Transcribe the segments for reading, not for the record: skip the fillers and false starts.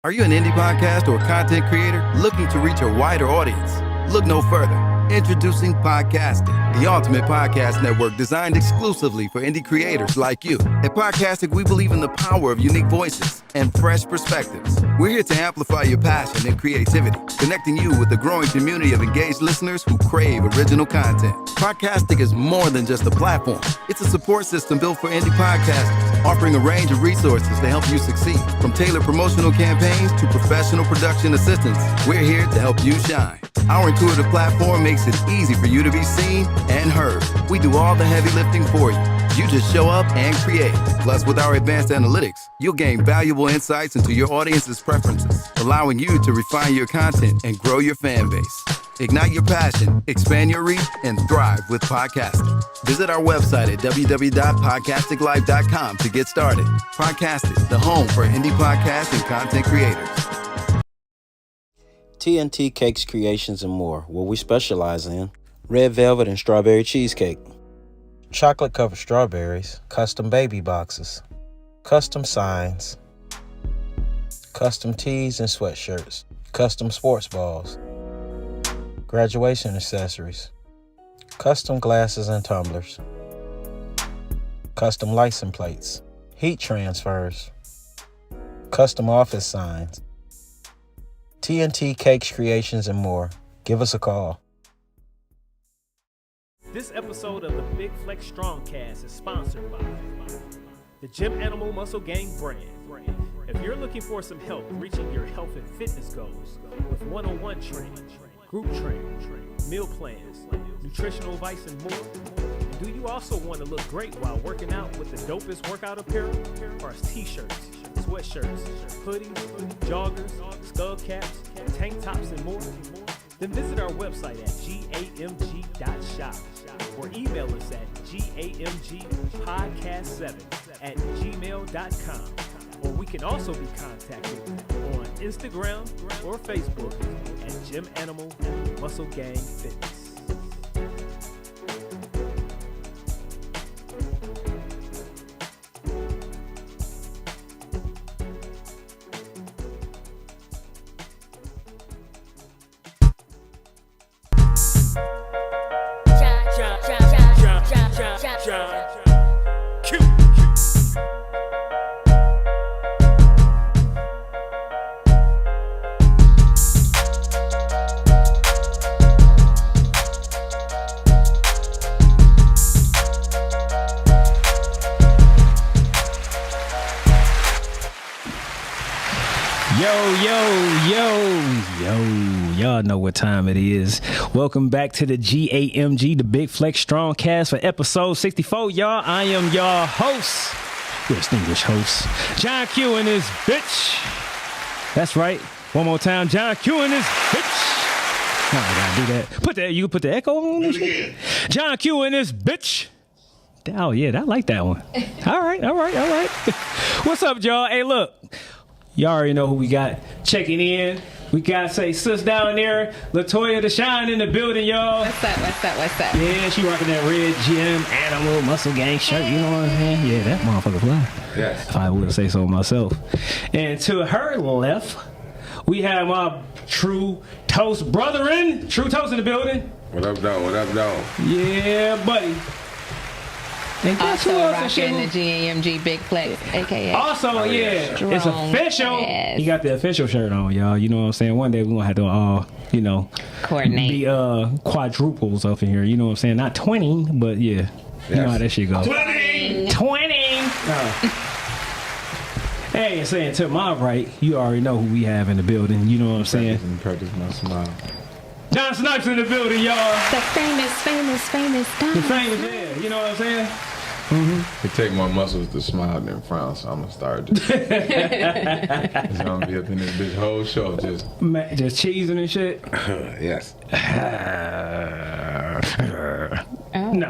Are you an indie podcast or content creator looking to reach a wider audience? Look no further. Introducing Podcastic, the ultimate podcast network designed exclusively for indie creators like you. At Podcastic, we believe in the power of unique voices and fresh perspectives. We're here to amplify your passion and creativity, connecting you with the growing community of engaged listeners who crave original content. Podcastic is more than just a platform. It's a support system built for indie podcasters, offering a range of resources to help you succeed. From tailored promotional campaigns to professional production assistance, we're here to help you shine. Our intuitive platform makes it easy for you to be seen and heard. We do all the heavy lifting for you. You just show up and create. Plus, with our advanced analytics, you'll gain valuable insights into your audience's preferences, allowing you to refine your content and grow your fan base. Ignite your passion, expand your reach, and thrive with podcasting. Visit our website at www.podcasticlife.com to get started. Podcastic, the home for indie podcast and content creators. TNT Cakes, Creations, and More, what we specialize in: red velvet and strawberry cheesecake, chocolate-covered strawberries, custom baby boxes, custom signs, custom tees and sweatshirts, custom sports balls, graduation accessories, custom glasses and tumblers, custom license plates, heat transfers, custom office signs. TNT Cakes, Creations, and More. Give us a call. This episode of the Big Flexx Strongcast is sponsored by the Gym Animal Muscle Gang brand. If you're looking for some help reaching your health and fitness goals with one-on-one training, group training, meal plans, nutritional advice, and more, and do you also want to look great while working out with the dopest workout apparel? Or t-shirts, sweatshirts, hoodies, joggers, skull caps, tank tops, and more? Then visit our website at gamg.shop or email us at gamgpodcast7@gmail.com. Or we can also be contacted on Instagram or Facebook at Gym Animal Muscle Gang Fitness. Y'all know what time it is. Welcome back to the GAMG, the Big Flexx Strongcast, for episode 64. Y'all, I am y'all host, your distinguished host, John Q and his bitch. That's right. One more time, John Q and his bitch. Oh, I gotta do that. You can put the echo on this shit. John Q and his bitch. Oh yeah, I like that one. All right. What's up, y'all? Hey, look. Y'all already know who we got checking in. We got, say, sis down there, Latoya the Shine in the building, y'all. What's up? Yeah, she rocking that red Gym Animal Muscle Gang shirt, you know what I'm saying? Yeah, that motherfucker fly. Yes. If I would say so myself. And to her left, we have my True Toast brethren. True Toast in the building. What up, dog? Yeah, buddy. And guess Also who else rocking the GAMG Big Flexx, a.k.a. Also, yeah, Strong it's official. ass. You got the official shirt on, y'all. You know what I'm saying? One day we're going to have to all, Coordinate. be quadruples up in here. You know what I'm saying? Not 20, but yeah. You know how that shit goes. 20! Hey, saying to my right, you already know who we have in the building. You know what I'm saying? Practice my smile. John Snipes in the building, y'all. The famous Don. The famous, yeah. You know what I'm saying? It take more muscles to smile than frown, so I'm gonna start. It's gonna be up in this bitch whole show, just cheesing and shit. yes. No.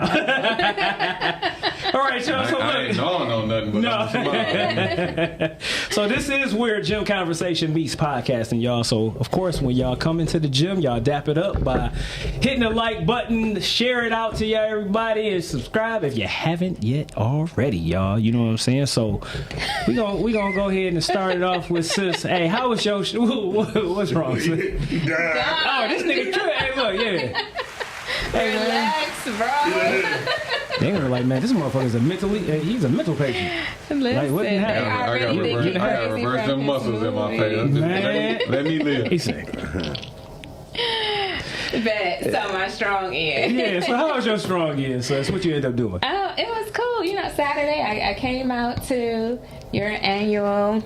All right, y'all. So I look. know nothing but I'm smiling. So this is where gym conversation meets podcasting, y'all. So of course, when y'all come into the gym, y'all dap it up by hitting the like button, share it out to y'all everybody, and subscribe if you haven't yet already, y'all. You know what I'm saying? So we gonna go ahead and start it off with sis. Hey, how was your? What's wrong, sis? Oh, this nigga true. Hey, look, yeah. Hey, Relax, bro. They were like, man, this motherfucker's he's a mental patient. Listen, Like, what they happened? already think you I got crazy reverse from them this muscles in my movie. face. Man. Let me live. He said, Bet. So my strong end. yeah, so how was your strong end? So that's what you ended up doing. Oh, it was cool. You know, Saturday I came out to your annual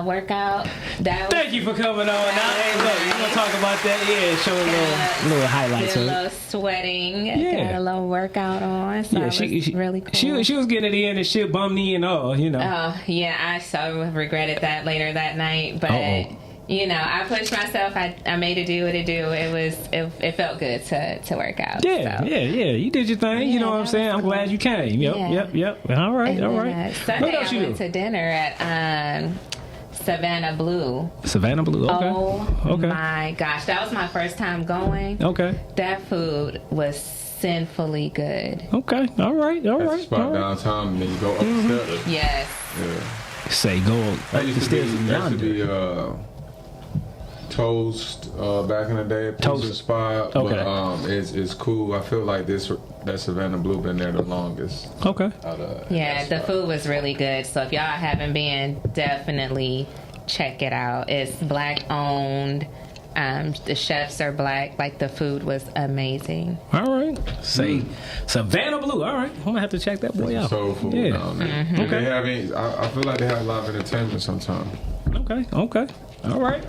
workout. That was Thank you for coming on. Now, hey, look, you want to talk about that? Yeah, show a little highlights did of a it. little sweating. Yeah. Got a little workout on. So Yeah, it was really cool. She was getting it in and shit bummed me and all, you know. Oh, yeah, I so regretted that later that night. But, Uh-oh. you know, I pushed myself. I made it do what it do. It felt good to work out. Yeah, so. yeah. You did your thing. You Yeah, know what I'm that saying? was I'm cool. glad you came. Yep. All right, And all then, right. Sunday What else I you went do? to dinner at Savannah Blue. Savannah Blue. Okay. Oh Okay. my gosh, that was my first time going. Okay. That food was sinfully good. Okay. All right. That's a All spot right. downtown and then you go up the steps. Yes. Yeah. Say go I up the used to stairs be Toast back in the day. Toast. Toast spot. Okay. But it's cool. I feel like that Savannah Blue been there the longest. Okay. Yeah, that the spot. food was really good. So if y'all haven't been, definitely check it out. It's black owned. The chefs are black. Like the food was amazing. All right. Say Savannah Blue. All right. I'm gonna have to check that boy out. Soul food Yeah. down there. Mm-hmm. And they have I feel like they have live entertainment sometimes. Okay. All right.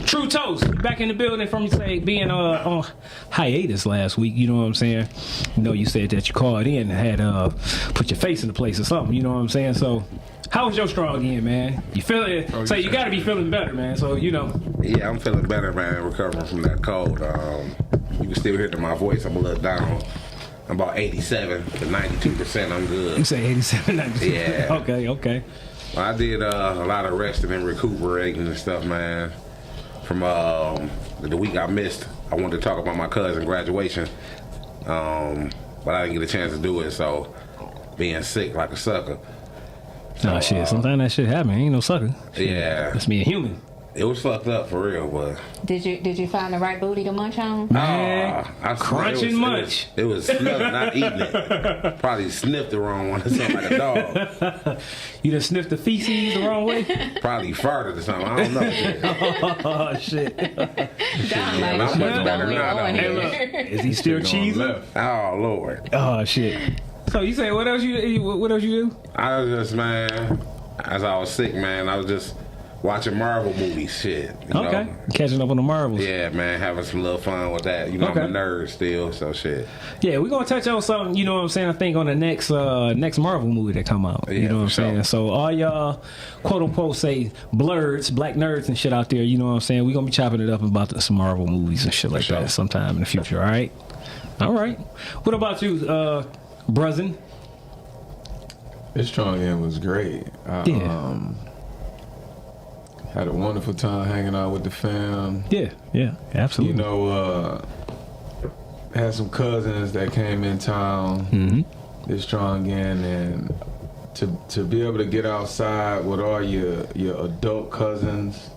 True Toast, back in the building from say being on hiatus last week. You know what I'm saying? You know, you said that you called in and had put your face in the place or something. You know what I'm saying? So, how was your strong end, man? You feeling? Oh, So you got to be feeling better, man. So you know. Yeah, I'm feeling better, man. Recovering from that cold. You can still hear my voice. I'm a little down. I'm about 87 to 92%. I'm You good. say 87, 92. Yeah. Okay. I did a lot of resting and recuperating and stuff, man. From the week I missed, I wanted to talk about my cousin's graduation, but I didn't get a chance to do it. So, being sick like a sucker. Oh shit! Sometimes that shit happen. Ain't no sucker. Yeah, That's being human. it was fucked up for real, but Did you find the right booty to munch on? Man, I crunch and munch. It was smelling, not eating it. Probably sniffed the wrong one or something like a dog. You done sniffed the feces the wrong way? Probably farted or something. I don't know. Oh shit! Down I'm like, much what's better going now, on though. Hey, here? look, is he still Going cheesy? left. Oh Lord. Oh shit! So you say what else you do? I was just, man, as I was sick, man, I was just watching Marvel movies, shit. You Okay, know? catching up on the Marvels. Yeah, man, having some little fun with that. You know, Okay. I'm a nerd still, so shit. Yeah, we're gonna touch on something, you know what I'm saying, I think on the next Marvel movie that come out. You Yeah, know what I'm for sure. saying? So all y'all quote unquote say blurs, black nerds and shit out there, you know what I'm saying? We're gonna be chopping it up about some Marvel movies and shit like sure. that sometime in the future, all right? All right. What about you, Bruzin? This strong end was great. Yeah. Had a wonderful time hanging out with the fam. Yeah, absolutely. You know, had some cousins that came in town this strong end, and to be able to get outside with all your adult cousins,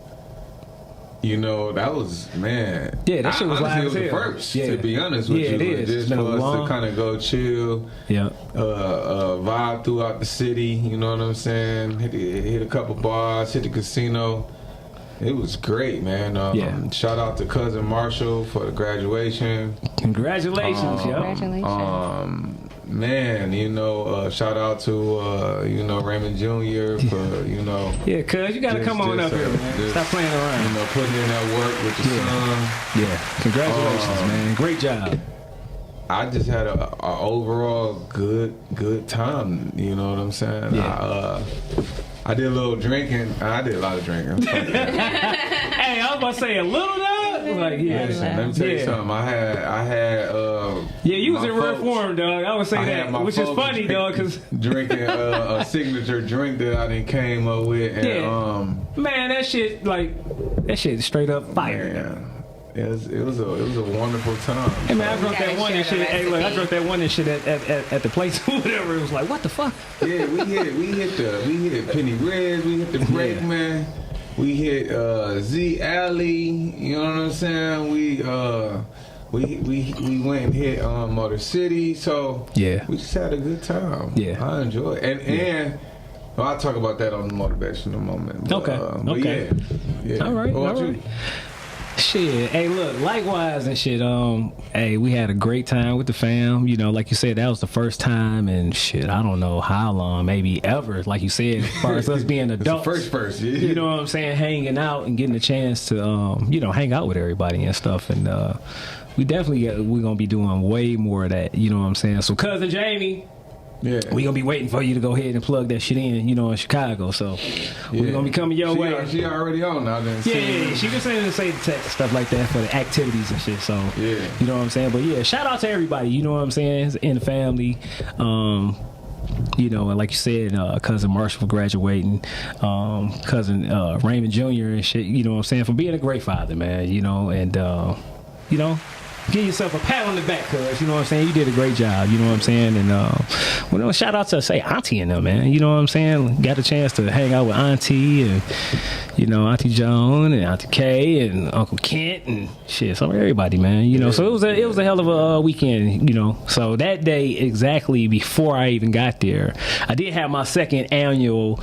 you know, that was, man. Yeah, that shit was honestly, live it was as the hell. first, Yeah. to be honest with Yeah, you. it is. It's Just been a for us long- to kind of go chill, Yeah. vibe throughout the city, you know what I'm saying? Hit a couple bars, hit the casino. It was great, man. Yeah. Shout out to cousin Marshall for the graduation. Congratulations, yo. Congratulations. Man, you know, shout out to you know, Raymond Jr. for, you know, Yeah, cuz you gotta come on up here, man. Stop playing you around. know, putting in that work with the son. Yeah. Congratulations, man. Great job. I just had a overall good time. You know what I'm saying? Yeah. I did a little drinking. I did a lot of drinking. Hey, I was about to say a little though. Like, yeah. Listen, let me tell you something. I had. Yeah, you was my in rare folks- form, dog. I would say I had that, my which is folks funny, dog, because drinking a signature drink that I didn't came up with, and man, that shit straight up fire. man, it was a wonderful time. Hey man, I You drunk that gotta one share and the shit. Hey, look, I recipe. drunk that one and shit at the place or whatever. It was like, what the fuck? Yeah, we hit Penny Reds, we hit the Brakeman, we hit Z Alley. You know what I'm saying? We went and hit Motor City. So Yeah. we just had a good time. Yeah. I enjoyed it. And well, I'll talk about that on the motivational moment. But, Okay. but Okay. Yeah. All right. What about All you? right. Shit. Hey, look, likewise and shit. Hey, we had a great time with the fam. You know, like you said, that was the first time and shit, I don't know how long, maybe ever, like you said, as far as us being It's adults. the first, yeah. You know what I'm saying? Hanging out and getting a chance to, hang out with everybody and stuff. And we're gonna be doing way more of that. You know what I'm saying? So, cousin Jamie, Yeah. we gonna be waiting for you to go ahead and plug that shit in Chicago. So we're gonna be coming your way. She already on now. Then Yeah, she can say the text and stuff like that for the activities and shit. So Yeah. you know what I'm saying. But yeah, shout out to everybody. You know what I'm saying, in the family. And like you said, cousin Marshall for graduating, cousin Raymond Jr. and shit. You know what I'm saying, for being a great father, man. Give yourself a pat on the back, cuz, you know what I'm saying? You did a great job, you know what I'm saying? And, shout out to, say, Auntie and them, man. You know what I'm saying? Got a chance to hang out with Auntie and, Auntie Joan and Auntie Kay and Uncle Kent and shit. So everybody, man, So it was a hell of a weekend, So that day, exactly before I even got there, I did have my second annual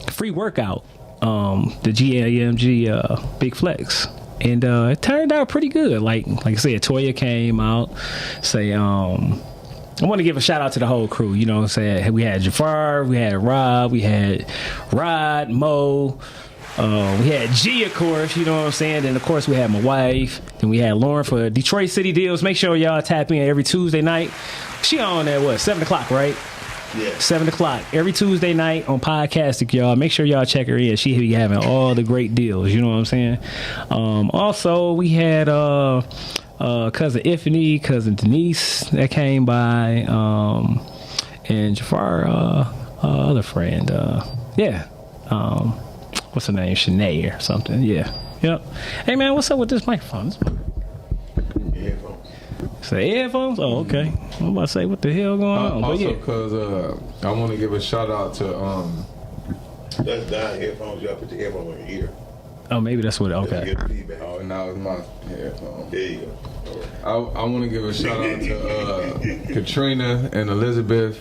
free workout, the GAMG Big Flex. And it turned out pretty good. Like I said, Toya came out. I want to give a shout out to the whole crew. You know what I'm saying? We had Jafar, we had Rob, we had Rod, Mo, we had G, of course. You know what I'm saying? And of course, we had my wife. Then we had Lauren for Detroit City Deals. Make sure y'all tap in every Tuesday night. She on at 7 o'clock, right? Yeah. 7 o'clock every Tuesday night on Podcastic, y'all. Make sure y'all check her in. She be having all the great deals. You know what I'm saying? Also, we had cousin Ifany, cousin Denise that came by, and Jafar, other friend. What's her name? Shanae or something. Yeah. Yep. Hey man, what's up with this microphone? Say headphones? Oh, okay. I'm about to say what the hell going on. Also, because I want to give a shout out to That's down headphones. You gotta put your headphones on your ear. Oh, maybe that's what. You Okay. get feedback. Oh, now it's my headphones. There you go. All right. I want to give a shout out to Katrina and Elizabeth.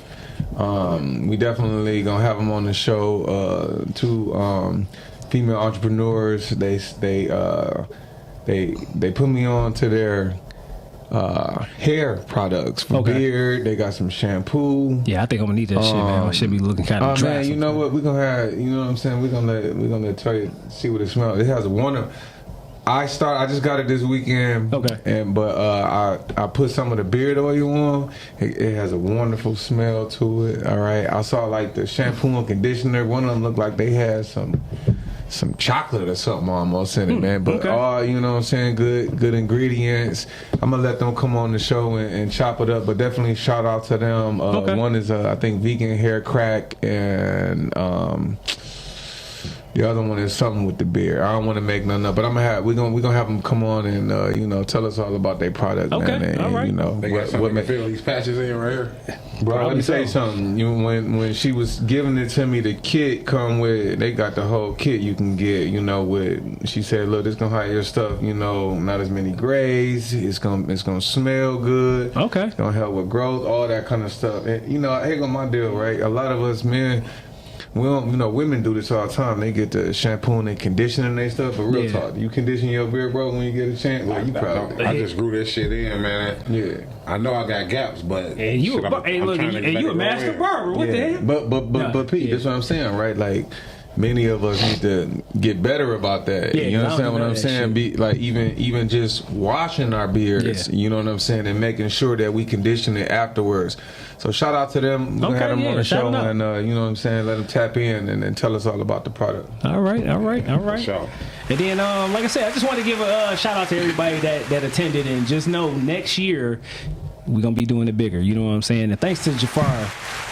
We definitely gonna have them on the show. Two female entrepreneurs. They put me on to their hair products for Okay. beard. They got some shampoo. Yeah, I think I'm gonna need that shit, man. I should be looking kind of dry. Man, you know what? We're gonna have, you know what I'm saying? We're gonna let Toya see what it smells. It has a wonder. I just got it this weekend. Okay. But I put some of the beard oil on. It has a wonderful smell to it. All right. I saw like the shampoo and conditioner. One of them looked like they had some chocolate or something almost in it, man. But okay. all, you know what I'm saying, good ingredients. I'm gonna let them come on the show and chop it up. But definitely shout out to them. Okay. One is I think vegan hair crack, and the other one is something with the beer. I don't want to make nothing up, but we're gonna have them come on and tell us all about their product, Okay, man. And, all right. They got something to fill these patches in right here. Bro, let me so. tell you something. When she was giving it to me, the kit come with. They got the whole kit you can get. With, she said, "Look, it's gonna have your stuff. Not as many grays. It's gonna smell good. Okay. It's gonna help with growth, all that kind of stuff. And here go my deal, right? A lot of us men." We don't, women do this all the time. They get the shampoo and conditioning and stuff. But real talk, you condition your beard, bro, when you get a chance. Well, you probably. I just grew this shit in, man. Yeah. I know I got gaps, but And you a master barber. What the hell? But Pete, Yeah. that's what I'm saying, right? Like, many of us need to get better about that. Yeah, you understand what I'm saying? Shit. Be like even just washing our beards. Yeah. You know what I'm saying, and making sure that we condition it afterwards. So shout out to them. We're gonna have them on the show, and you know what I'm saying. Let them tap in and tell us all about the product. All right. Sure. And then, like I said, I just want to give a shout out to everybody that attended, and just know next year we're gonna be doing it bigger. You know what I'm saying? And thanks to Jafar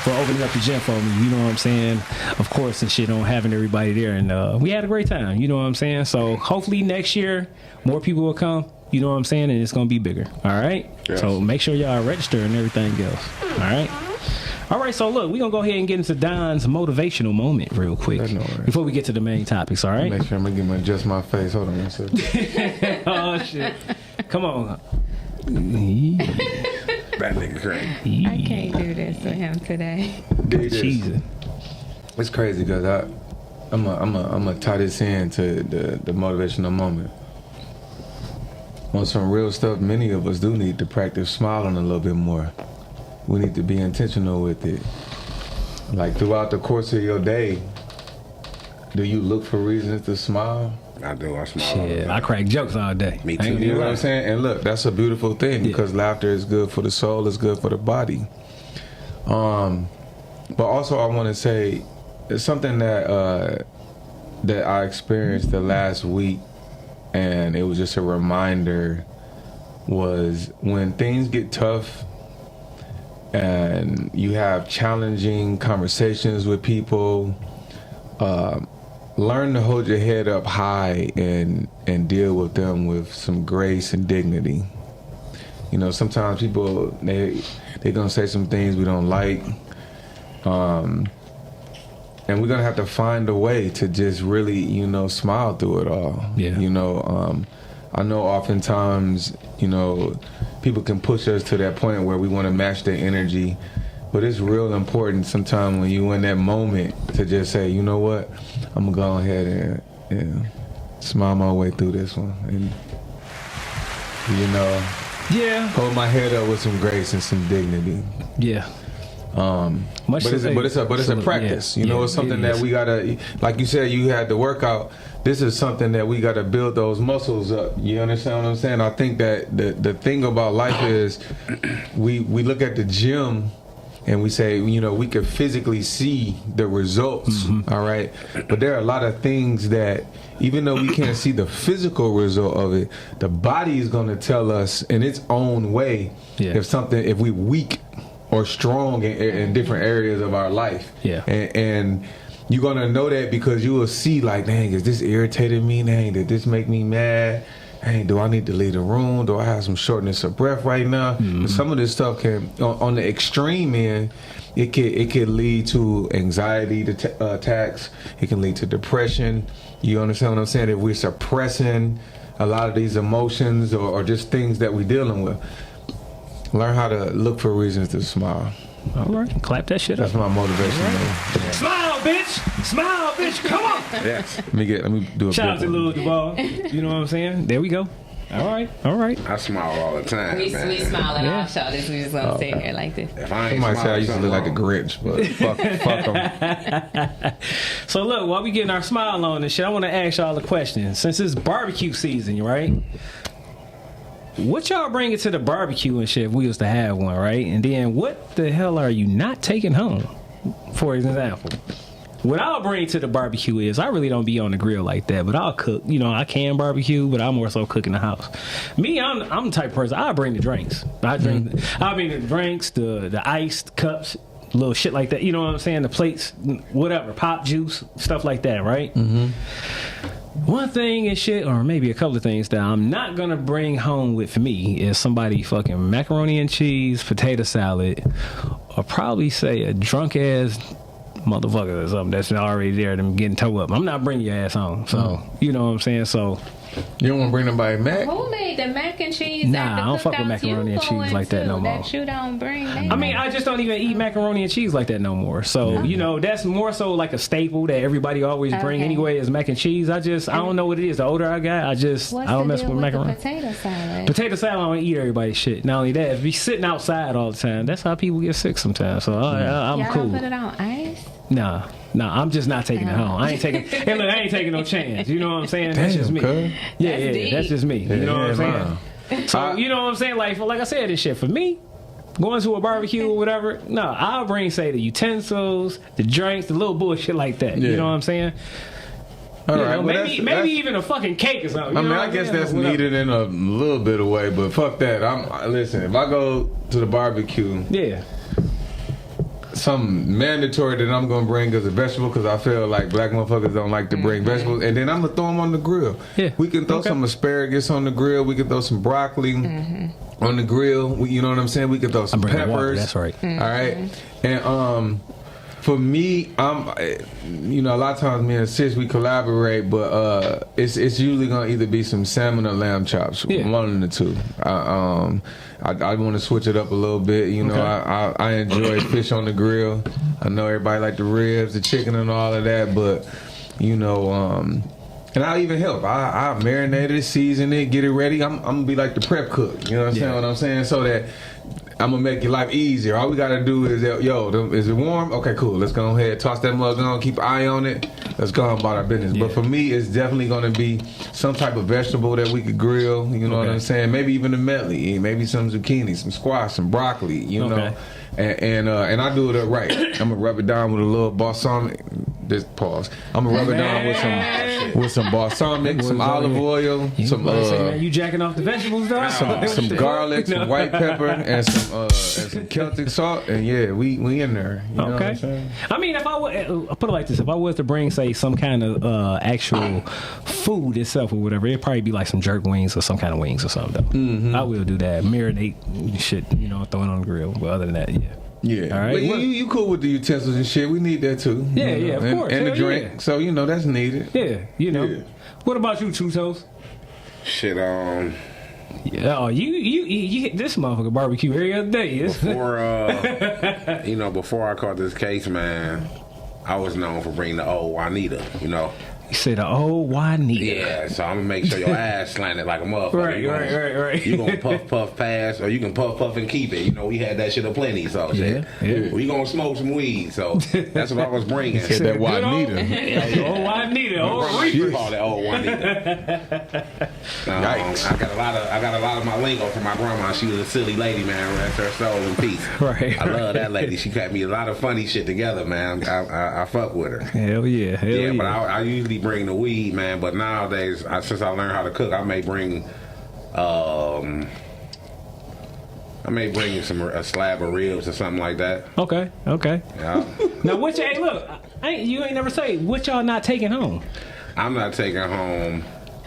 for opening up the gym for me. You know what I'm saying? Of course, and shit on having everybody there, and we had a great time. You know what I'm saying? So hopefully next year more people will come. You know what I'm saying? And it's gonna be bigger. All right. Yes. So make sure y'all register and everything else. All right. All right, so look, we're going to go ahead and get into Don's motivational moment real quick before we get to the main topics, all right? Make sure I'm going to adjust my face. Hold on one second. Oh, shit. Come on. That nigga crazy. I can't do this with him today. Jesus. It's crazy because I'm gonna tie this in to the motivational moment. On some real stuff, many of us do need to practice smiling a little bit more. We need to be intentional with it. Like throughout the course of your day, do you look for reasons to smile? I do. I smile. all the Shit, time. I crack jokes all day. Me too. You know what I'm saying? And look, that's a beautiful thing because laughter is good for the soul, it's good for the body. But also I want to say it's something that I experienced the last week, and it was just a reminder, was when things get tough and you have challenging conversations with people, learn to hold your head up high and deal with them with some grace and dignity. You know, sometimes people, they're gonna say some things we don't like, and we're gonna have to find a way to just really, you know, smile through it all. Yeah. You know, I know oftentimes, you know, people can push us to that point where we want to match their energy, but it's real important sometimes when you in that moment to just say, you know what, I'm gonna go ahead and smile my way through this one, and you know, hold my head up with some grace and some dignity. Yeah. But it's a practice. You know, it's something that we gotta, like you said, you had to work out. This is something that we gotta build those muscles up. You understand what I'm saying? I think that the thing about life is we look at the gym and we say, you know, we could physically see the results, all right? But there are a lot of things that, even though we can't see the physical result of it, the body is gonna tell us in its own way if we weak or strong in different areas of our life. Yeah. And you're gonna know that because you will see, like, dang, is this irritating me? Dang, did this make me mad? Hey, do I need to leave the room? Do I have some shortness of breath right now? Some of this stuff can, on the extreme end, it could lead to anxiety attacks. It can lead to depression. You understand what I'm saying? If we're suppressing a lot of these emotions or just things that we're dealing with, learn how to look for reasons to smile. All right, clap that shit That's up. my motivation. Right. Smile, bitch! Smile, bitch! Come on! Yes. Let me do a Shout out to big one. Lil Duval. You know what I'm saying? There we go. All right. I smile all the time, We man. smile at our shoulders. We just gonna sit here like this. If I ain't Somebody say I used to look like the something Grinch, but fuck them. So look, while we getting our smile on and shit, I want to ask y'all a question. Since it's barbecue season, right? What y'all bringing to the barbecue and shit if we was to have one, right? And then what the hell are you not taking home? For example, what I'll bring to the barbecue is I really don't be on the grill like that, but I'll cook. You know, I can barbecue, but I more so cook in the house. Me, I'm the type of person, I bring the drinks. I bring the drinks, the iced cups, little shit like that. You know what I'm saying? The plates, whatever, pop juice, stuff like that, right? One thing and shit, or maybe a couple of things that I'm not gonna bring home with me is somebody fucking macaroni and cheese, potato salad, or probably say a drunk ass motherfucker or something that's already there, them getting toe up. I'm not bringing your ass home. So, you know what I'm saying? So, You don't want to bring nobody Mac? Who made the mac and cheese? Nah, at the I don't fuck with cookouts macaroni you and cheese going like that to no more. That you don't bring that? I mean, I just don't even eat macaroni and cheese like that no more. So, you know, that's more so like a staple that everybody always bring Okay. anyway is mac and cheese. I don't know what it is. The older I got, I What's don't the mess deal with macaroni. the potato salad? Potato salad, I don't eat everybody's shit. Not only that, if you sitting outside all the time, that's how people get sick sometimes. So I'm Y'all cool. don't put it on ice? Nah, I'm just not taking it home. I ain't taking. Hey, look, I ain't taking no chance. You know what I'm saying? That's just me. cuz. Yeah, deep. that's just me. You know what I'm saying? So I- you know what I'm saying? Like I said, this shit for me. Going to a barbecue or whatever, no, I'll bring, say, the utensils, the drinks, the little bullshit like that. Yeah. You know what I'm saying? All You right, know, well, maybe even a fucking cake or something. I You mean, know I what guess I'm saying? that's Whatever. needed in a little bit of way, but fuck that. Listen, if I go to the barbecue, Yeah. something mandatory that I'm gonna bring is a vegetable, because I feel like black motherfuckers don't like to bring vegetables, and then I'm gonna throw them on the grill. Yeah. We can throw Okay. some asparagus on the grill. We can throw some broccoli on the grill. You know what I'm saying? We can throw some bringing peppers. water, that's right. All right, and for me, you know, a lot of times me and Sis, we collaborate, but it's usually gonna either be some salmon or lamb chops, Yeah. one of the two. I want to switch it up a little bit. You know, Okay. I enjoy fish on the grill. I know everybody like the ribs, the chicken, and all of that, but you know, and I'll even help. I marinate it, season it, get it ready. I'm gonna be like the prep cook. You know what I'm saying? What I'm saying, so that I'm gonna make your life easier. All we gotta do is, is it warm? Okay, cool. Let's go ahead, toss that mug on, keep an eye on it. Let's go on about our business. Yeah. But for me, it's definitely gonna be some type of vegetable that we could grill. You know what Okay. I'm saying? Maybe even a medley. Maybe some zucchini, some squash, some broccoli. You know, and I do it up right. I'm gonna rub it down with a little balsamic. This pause. I'm gonna rub it down with some balsamic, some olive oil, some man, you jacking off the vegetables, though? some garlic, some white pepper, and some Celtic salt, and yeah, we in there. You know what I'm Okay. saying? I mean, if I would, I'll put it like this: if I was to bring, say, some kind of actual food itself or whatever, it'd probably be like some jerk wings or some kind of wings or something. Though. Mm-hmm. I will do that, marinate shit, you know, throw it on the grill. But other than that, yeah. Yeah. All right. But Well- you cool with the utensils and shit? We need that too. Yeah, you know? yeah, of and, course. And the Hell drink, yeah. so you know that's needed. Yeah, you know. Yeah. What about you, Two Toes? Shit, Yeah, oh, you hit this motherfucker barbecue every other day. before I caught this case, man, I was known for bringing the old Juanita, you know. You said, oh, why need it? Yeah, so I'm gonna make sure your ass slanted like a motherfucker. Right. You gonna puff pass, or you can puff and keep it. You know, we had that shit aplenty, so shit. Yeah. We gonna smoke some weed, so that's what I was bringing. Said that Juanita. Oh, Juanita. Oh, We Reaper. call it old Juanita. Yikes. I got a lot of my lingo from my grandma. She was a silly lady, man. Rest her soul in peace. Right. I love that lady. She kept me a lot of funny shit together, man. I fuck with her. Hell yeah. Hell yeah. But I usually bring the weed, man. But nowadays, since I learned how to cook, I may bring a slab of ribs or something like that. Okay. Yeah. Now, what hey, look, you ain't never say what y'all not taking home. I'm not taking home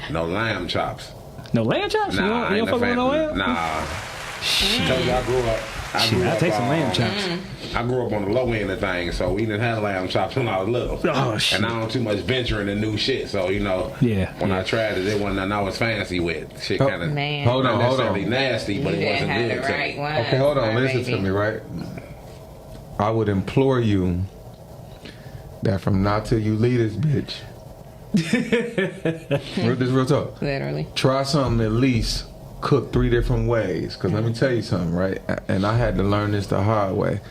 no lamb chops. No lamb chops? Nah, you don't fuck with no lamb? Nah. Told you I grew up. I'll take some lamb chops. I grew up on the low end of things, so we didn't have lamb chops when I was little. Oh, shit. And I don't too much venturing in new shit, so you know. Yeah, When yeah. I tried it wasn't nothing I was fancy with. Shit kind of Man. Hold not on. necessarily nasty, but You it didn't wasn't have good. the to right me. one. Okay, hold on. My Listen to baby. me, right? I would implore you that from now till you leave this bitch. This is real talk. Literally. Try something at least cook 3 different ways. Because let me tell you something, right? And I had to learn this the hard way.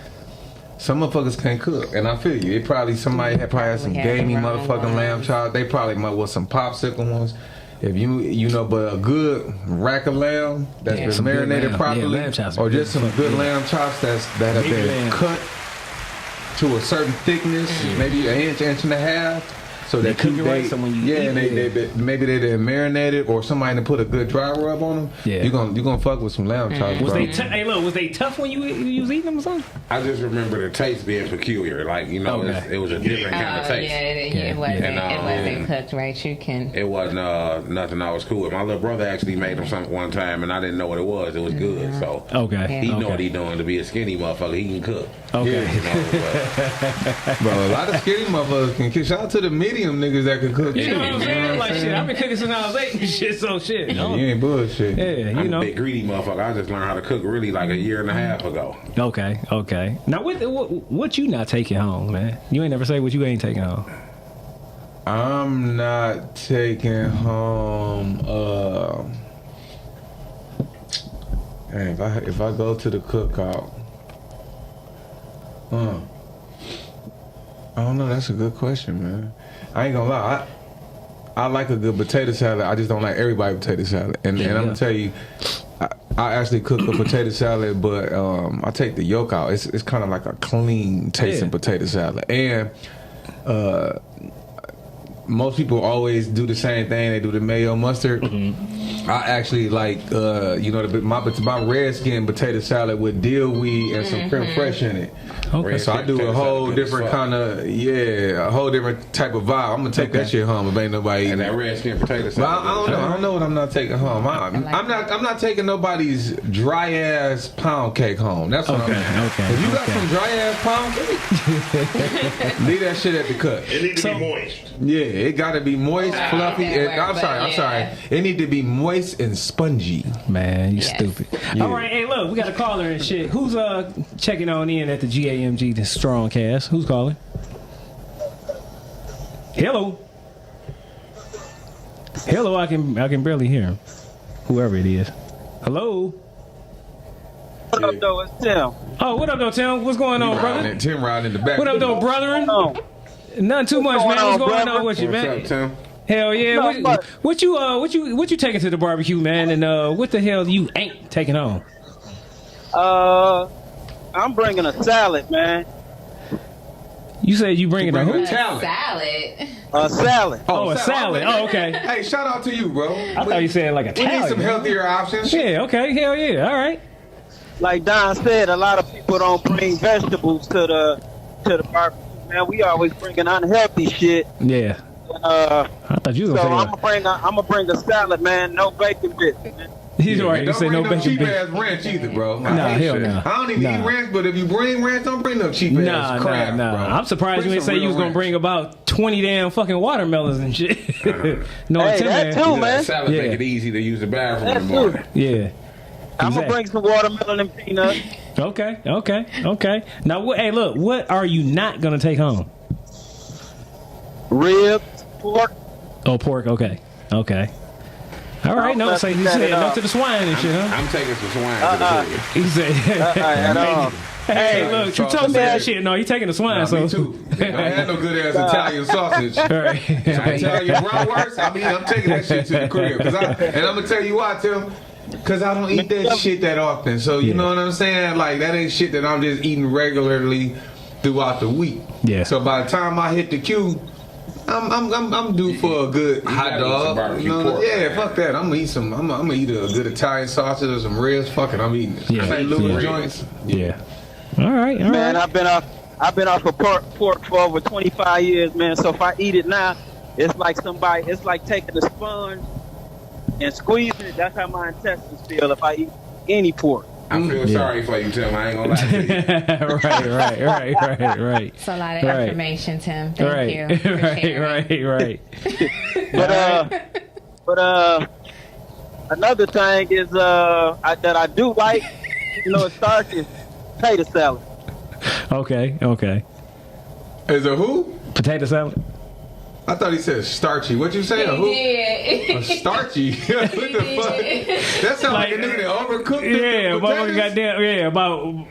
Some motherfuckers can't cook, and I feel you. Somebody had some had gamey the wrong motherfucking lamb ones. chops. They probably might want some popsicle ones. If you know, but a good rack of lamb that's been some good marinated lamb. properly, Yeah, lamb chops are or good. just some good lamb chops that have Big been lamb. cut to a certain thickness, maybe an inch and a half, so They that cook it right, so when you eat and it, they maybe they didn't marinate it, or somebody to put a good dry rub on them. Yeah. you gonna fuck with some lamb chops. Was bro. they hey look, was they tough when you was eating them or something? I just remember the taste being peculiar. Like, you know, Okay. it was a different kind of Oh, taste. yeah, it Yeah. wasn't. And, It wasn't cooked right. You can. It wasn't nothing I was cool with. My little brother actually made him something one time, and I didn't know what it was. It was good, so Okay. he okay. know what he doing. To be a skinny motherfucker, he can cook. Okay. You know, but Bro, a lot of skinny motherfuckers can cook. Shout out to the medium niggas that can cook. You too, know what I'm you saying? Like shit, I've been cooking since I was 8 and shit, so shit. You ain't bullshit. Yeah, I'm you know. a big greedy motherfucker. I just learned how to cook really like a year and a half ago. Okay. Now, what you not taking home, man? You ain't never say what you ain't taking home. I'm not taking home. Hey, if I go to the cookout, I don't know. That's a good question, man. I ain't gonna lie. I like a good potato salad. I just don't like everybody potato salad. And I'm gonna tell you, I actually cook a potato salad, but I take the yolk out. It's kind of like a clean tasting potato salad. And most people always do the same thing. They do the mayo mustard. I actually like, my red skin potato salad with dill weed and some creme fraiche in it. Okay. So I do a whole different kind of, a whole different type of vibe. I'm gonna take that shit home if ain't nobody eating And that red skin potato salad. But I don't know what I'm not taking home. I'm not taking nobody's dry ass pound cake home. That's what I'm. Okay. If you got some dry ass pound cake, leave that shit at the cut. It needs to be moist. Yeah, it got to be moist, fluffy. I'm sorry. It need to be moist and spongy. Man, you stupid. Yeah. All right, hey, look, we got a caller and shit. Who's checking on in at the GAMG, the Strong Cast? Who's calling? Hello. Hello, I can barely hear him. Whoever it is. Hello. What up, though? It's Tim. Oh, what up, though, Tim? What's going on, brother? Tim riding in the back. What up, though, brethren? Nothing too much, man. What's going on with you, man? What's up, Tim? Hell yeah! What you taking to the barbecue, man? And what the hell you ain't taking home? I'm bringing a salad, man. You said you bringing a Salad. A salad. Oh, a salad. Oh, okay. Hey, shout out to you, bro. I thought you said like a We need salad. some healthier options. Yeah. Okay. Hell yeah. All right. Like Don said, a lot of people don't bring vegetables to the barbecue. Man, we always bringing unhealthy shit. Yeah. I thought you were So gonna say I'm gonna bring a salad, man. No bacon bits, man. he's right. You Don't say bring no no bacon. cheap bit. ass ranch either, bro. Nah, hell no. I don't even eat ranch, but if you bring ranch, don't bring no cheap ass crap, bro. I'm surprised you Bring didn't say some you was real gonna bring about 20 damn fucking watermelons and shit. No, Hey, Tim, that man. too, man. Salad Yeah. make it easy to use the bathroom in That's the morning. Yeah. I'm gonna Exactly. bring some watermelon and peanuts. Okay. Now, hey, look, what are you not gonna take home? Ribs, pork. Oh, pork. Okay. All right. No, let's say you set said it no up. to the swine and shit, huh? I'm taking some swine to the food. He said. At all. Hey, look, you told me that shit. No, you taking the swine, so. Me too. I had no good ass Italian sausage. All right. Italian bratwurst. I'm taking that shit to the crib. And I'm gonna tell you why, Tim. Because I don't eat that shit that often. So you know what I'm saying? Like that ain't shit that I'm just eating regularly throughout the week. Yeah. So by the time I hit the queue, I'm due for a good hot gotta eat some dog. barbecue pork. Yeah, fuck that. I'm gonna eat some. I'm gonna eat a good Italian sausage or some ribs. Fuck it, I'm eating it. Yeah. St. Louis Yeah. joints. Yeah. All right. Man, I've been off of pork for over 25 years, man. So if I eat it now, it's like taking a sponge and squeezing it. That's how my intestines feel if I eat any pork. I feel sorry for you, Tim. I ain't gonna lie to you. Right. It's a lot of Right. information, Tim. Thank Right. you. for sharing. Right. But another thing is that I do like, it starts is potato salad. Okay. Is a who? Potato salad. I thought he said starchy. What'd you say? A who? Yeah. A starchy. What the fuck? That sounds like a nigga that overcooked Yeah, the motherfucker potatoes.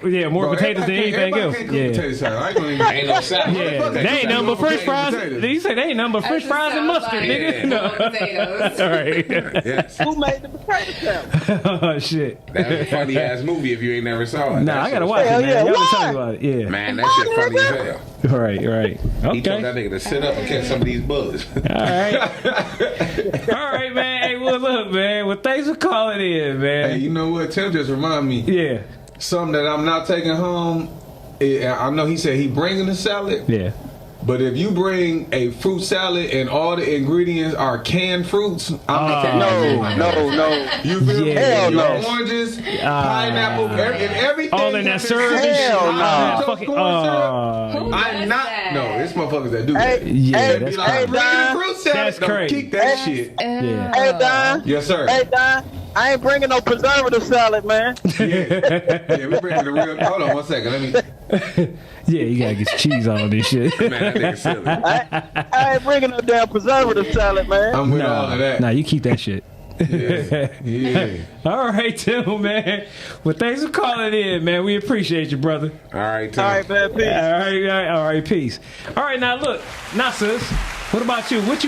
goddamn, more Bro, potatoes than everybody anything can't else. cook Yeah. potato salad. I ain't gonna even. Ain't no salad. Yeah, they ain't nothing but French fries. You say they ain't nothing but French fries and mustard, nigga. No. Potatoes. All right. Yes. Who made the potato salad? Oh shit. That's a funny ass movie if you ain't never saw it. Nah, That I shit gotta was watch it, Hell man. yeah, Y'all been why? telling me about it. Yeah. Man, that shit funny as hell. Right. He told that Okay. nigga to sit up and catch some of these bugs. All right, man. Hey, well, look, man. Well, thanks for calling in, man. Hey, you know what? Tim just remind me. Yeah. Something that I'm not taking home. I know he said he bringing the salad. Yeah. But if you bring a fruit salad and all the ingredients are canned fruits, I'm not taking No. You feel me? Yeah. Hell no. Oranges, pineapple, and everything. All in that syrup and shit. Hell no. Fucking. Who I'm does not. that? No, it's motherfuckers that do that. Yeah, Be that's like, Hey, bring the Don. fruit salad. That's Don't crazy. keep that shit. Yeah. Hey, Don. Yes, sir. Hey, Don. I ain't bringing no preservative salad, man. Yeah, we bringing the real. Hold on one second. Let me. Yeah, you gotta get cheese on this shit. Man, that nigga silly. I ain't bringing no damn preservative salad, man. I'm with all of that. Nah, you keep that shit. Yeah. All right, Tim, man. Well, thanks for calling in, man. We appreciate you, brother. All right, Tim. All right, man. Peace. All right, peace. All right, now look, sis. What about you? What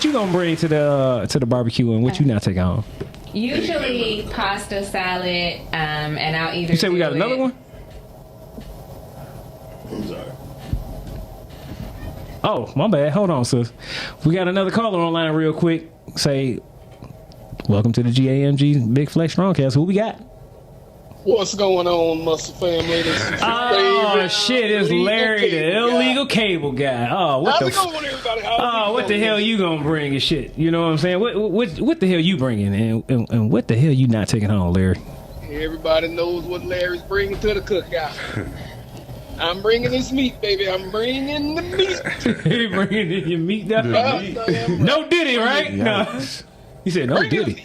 you gonna bring to the barbecue, and what you not taking home? Usually pasta salad, and I'll either. You say we got another one? I'm sorry. Oh, my bad. Hold on, sis. We got another caller online real quick. Say, welcome to the GAMG Big Flex Strongcast. Who we got? What's going on, Muscle Family? This is your Oh, favorite shit. It's illegal Larry, the cable illegal guy. cable guy. Oh, what How's the it going, everybody? How's it what the going? hell you gonna bring and shit? You know what I'm saying? What the hell you bringing, and what the hell you not taking home, Larry? Everybody knows what Larry's bringing to the cookout. I'm bringing this meat, baby. I'm bringing the meat. You bringing in your meat now? No Diddy, right? No. He said no Bring the Diddy. meat.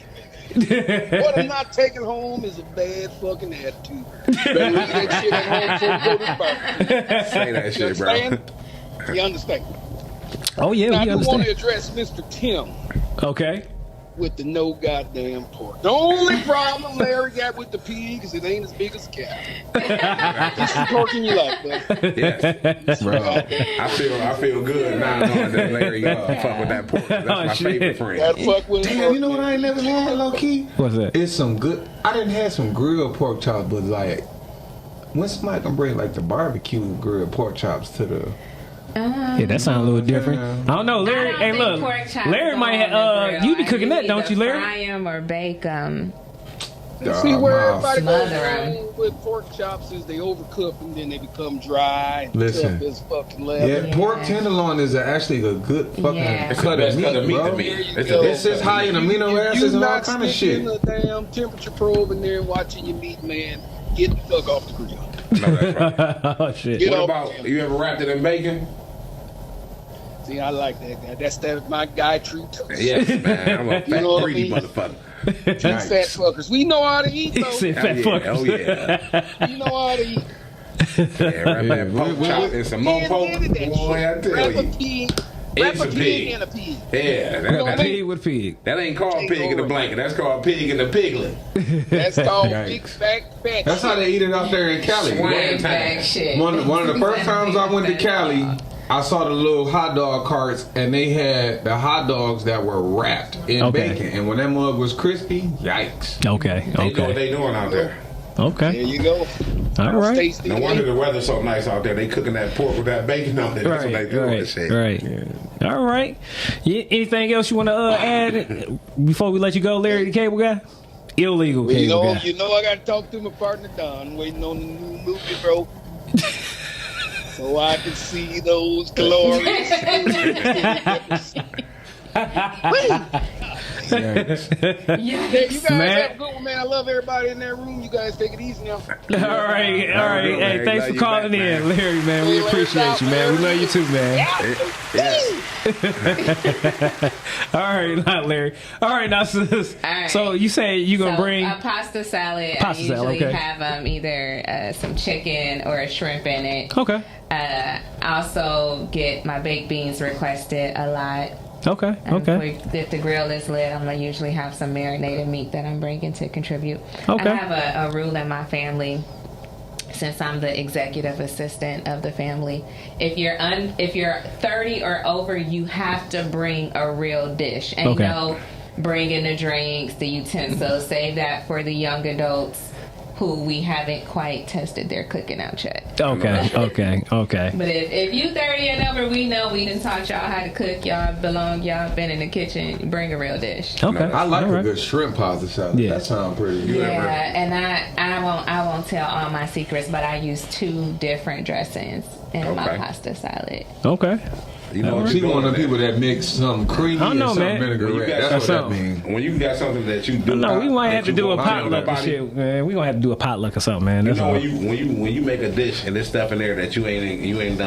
What I'm not taking home is a bad fucking attitude. Better leave that shit at home before we go to the barbecue. Say that You shit, bro. understand? You understand? Oh yeah, Now, I we do want understand. to address Mr. Tim Okay. with the no goddamn pork. The only problem Larry got with the pig is it ain't as big as a cow. Just some pork in your life, bud. Yes. Bro. I feel good now knowing that Larry fuck with that pork. That's my shit. favorite friend. That fuck with Damn, you know what I ain't never had, low key? What's that? It's some good. I didn't have some grilled pork chops, but like, when somebody gonna bring like the barbecue grilled pork chops to the? Yeah, that sounds a little different. I don't know, Larry. I don't Hey, think look, pork chops Larry go might on the have. grill. You be cooking that, don't you, Larry? Fry 'em or bake them. See where everybody goes Smother 'em. wrong with pork chops is they overcook them, then they become dry and Listen. tough as fucking leather. Yeah, pork tenderloin is actually a good fucking Yeah. It's cut the of best cut of meat, meat bro. to me. There you It's go. the It's just high in amino If acids and all not kind of sticking shit. a damn temperature probe in there and watching your meat, man, get the fuck off the grill. No, that's right. Oh shit. Get What off about, the grill. you ever wrapped it in bacon? See, I like that guy. That's my guy, True Toast. Yes, man. I'm a fat, You know what I greedy mean? motherfucker. You fat fuckers. We know how to eat, He though. said fat Oh, yeah. fuckers. Oh, yeah. We know how to eat. Yeah, wrap that pork chop and some more pork. Boy, I tell Wrap a you. pig. It's Wrap a a pig pig. in a pig. Yeah, You know what I A mean? pig with pig. that ain't called pig in the blanket. That's called pig in the piglet. That's called Yikes. big fat That's how they eat it out there in Cali. Swine. Bag shit. One of the first times I went to Cali, I saw the little hot dog carts, and they had the hot dogs that were wrapped in Okay. bacon. And when that mug was crispy, yikes. Okay. They know what Okay. they doing out there. Okay. There you go. All right. Tasty. No wonder the weather's so nice out there. They cooking that pork with that bacon on it. That's what they Right. doing. Right. Shit. Right. All right. Anything else you want to add before we let you go, Larry, the cable guy? Illegal Well, cable guy. you know I got to talk to my partner Don, waiting on the new movie, bro. So I can see those glorious movies. Yikes. Hey, you guys Man. have a good one, man. I love everybody in that room. You guys take it easy now. All right. All right. Larry, Hey, thanks love for you calling back, in, man. Larry, man. We Hey, Larry, appreciate you, man. We love you too, man. All right, not Larry. All right, now, sis. All right. So you say you going to So, bring... a pasta salad. Pasta I salad, usually okay. have either some chicken or a shrimp in it. Okay. I also get my baked beans requested a lot. Okay. Okay. If the grill is lit, I'm gonna usually have some marinated meat that I'm bringing to contribute. Okay. I have a rule in my family. Since I'm the executive assistant of the family, if you're 30 or over, you have to bring a real dish. And Okay. bringing the drinks, the utensils. Save that for the young adults who we haven't quite tested their cooking out yet. Okay. Okay. But if you 30 and over, we know we done taught y'all how to cook. Y'all been in the kitchen. Bring a real dish. Okay. I like All a right. good shrimp pasta salad. Yeah. That sounds pretty good. Yeah, and I won't tell all my secrets, but I use 2 different dressings in my Okay. pasta salad. Okay. You know what She you one of doing the people that mix some creamy I and know, some man. vinaigrette. You got That's what that something. means. When you got something that you do, No, we might that have to you do a won't tell potluck and nobody. shit, man. We gonna have to do a potluck or something, man. You That's know all. when you make a dish and there's stuff in there that you ain't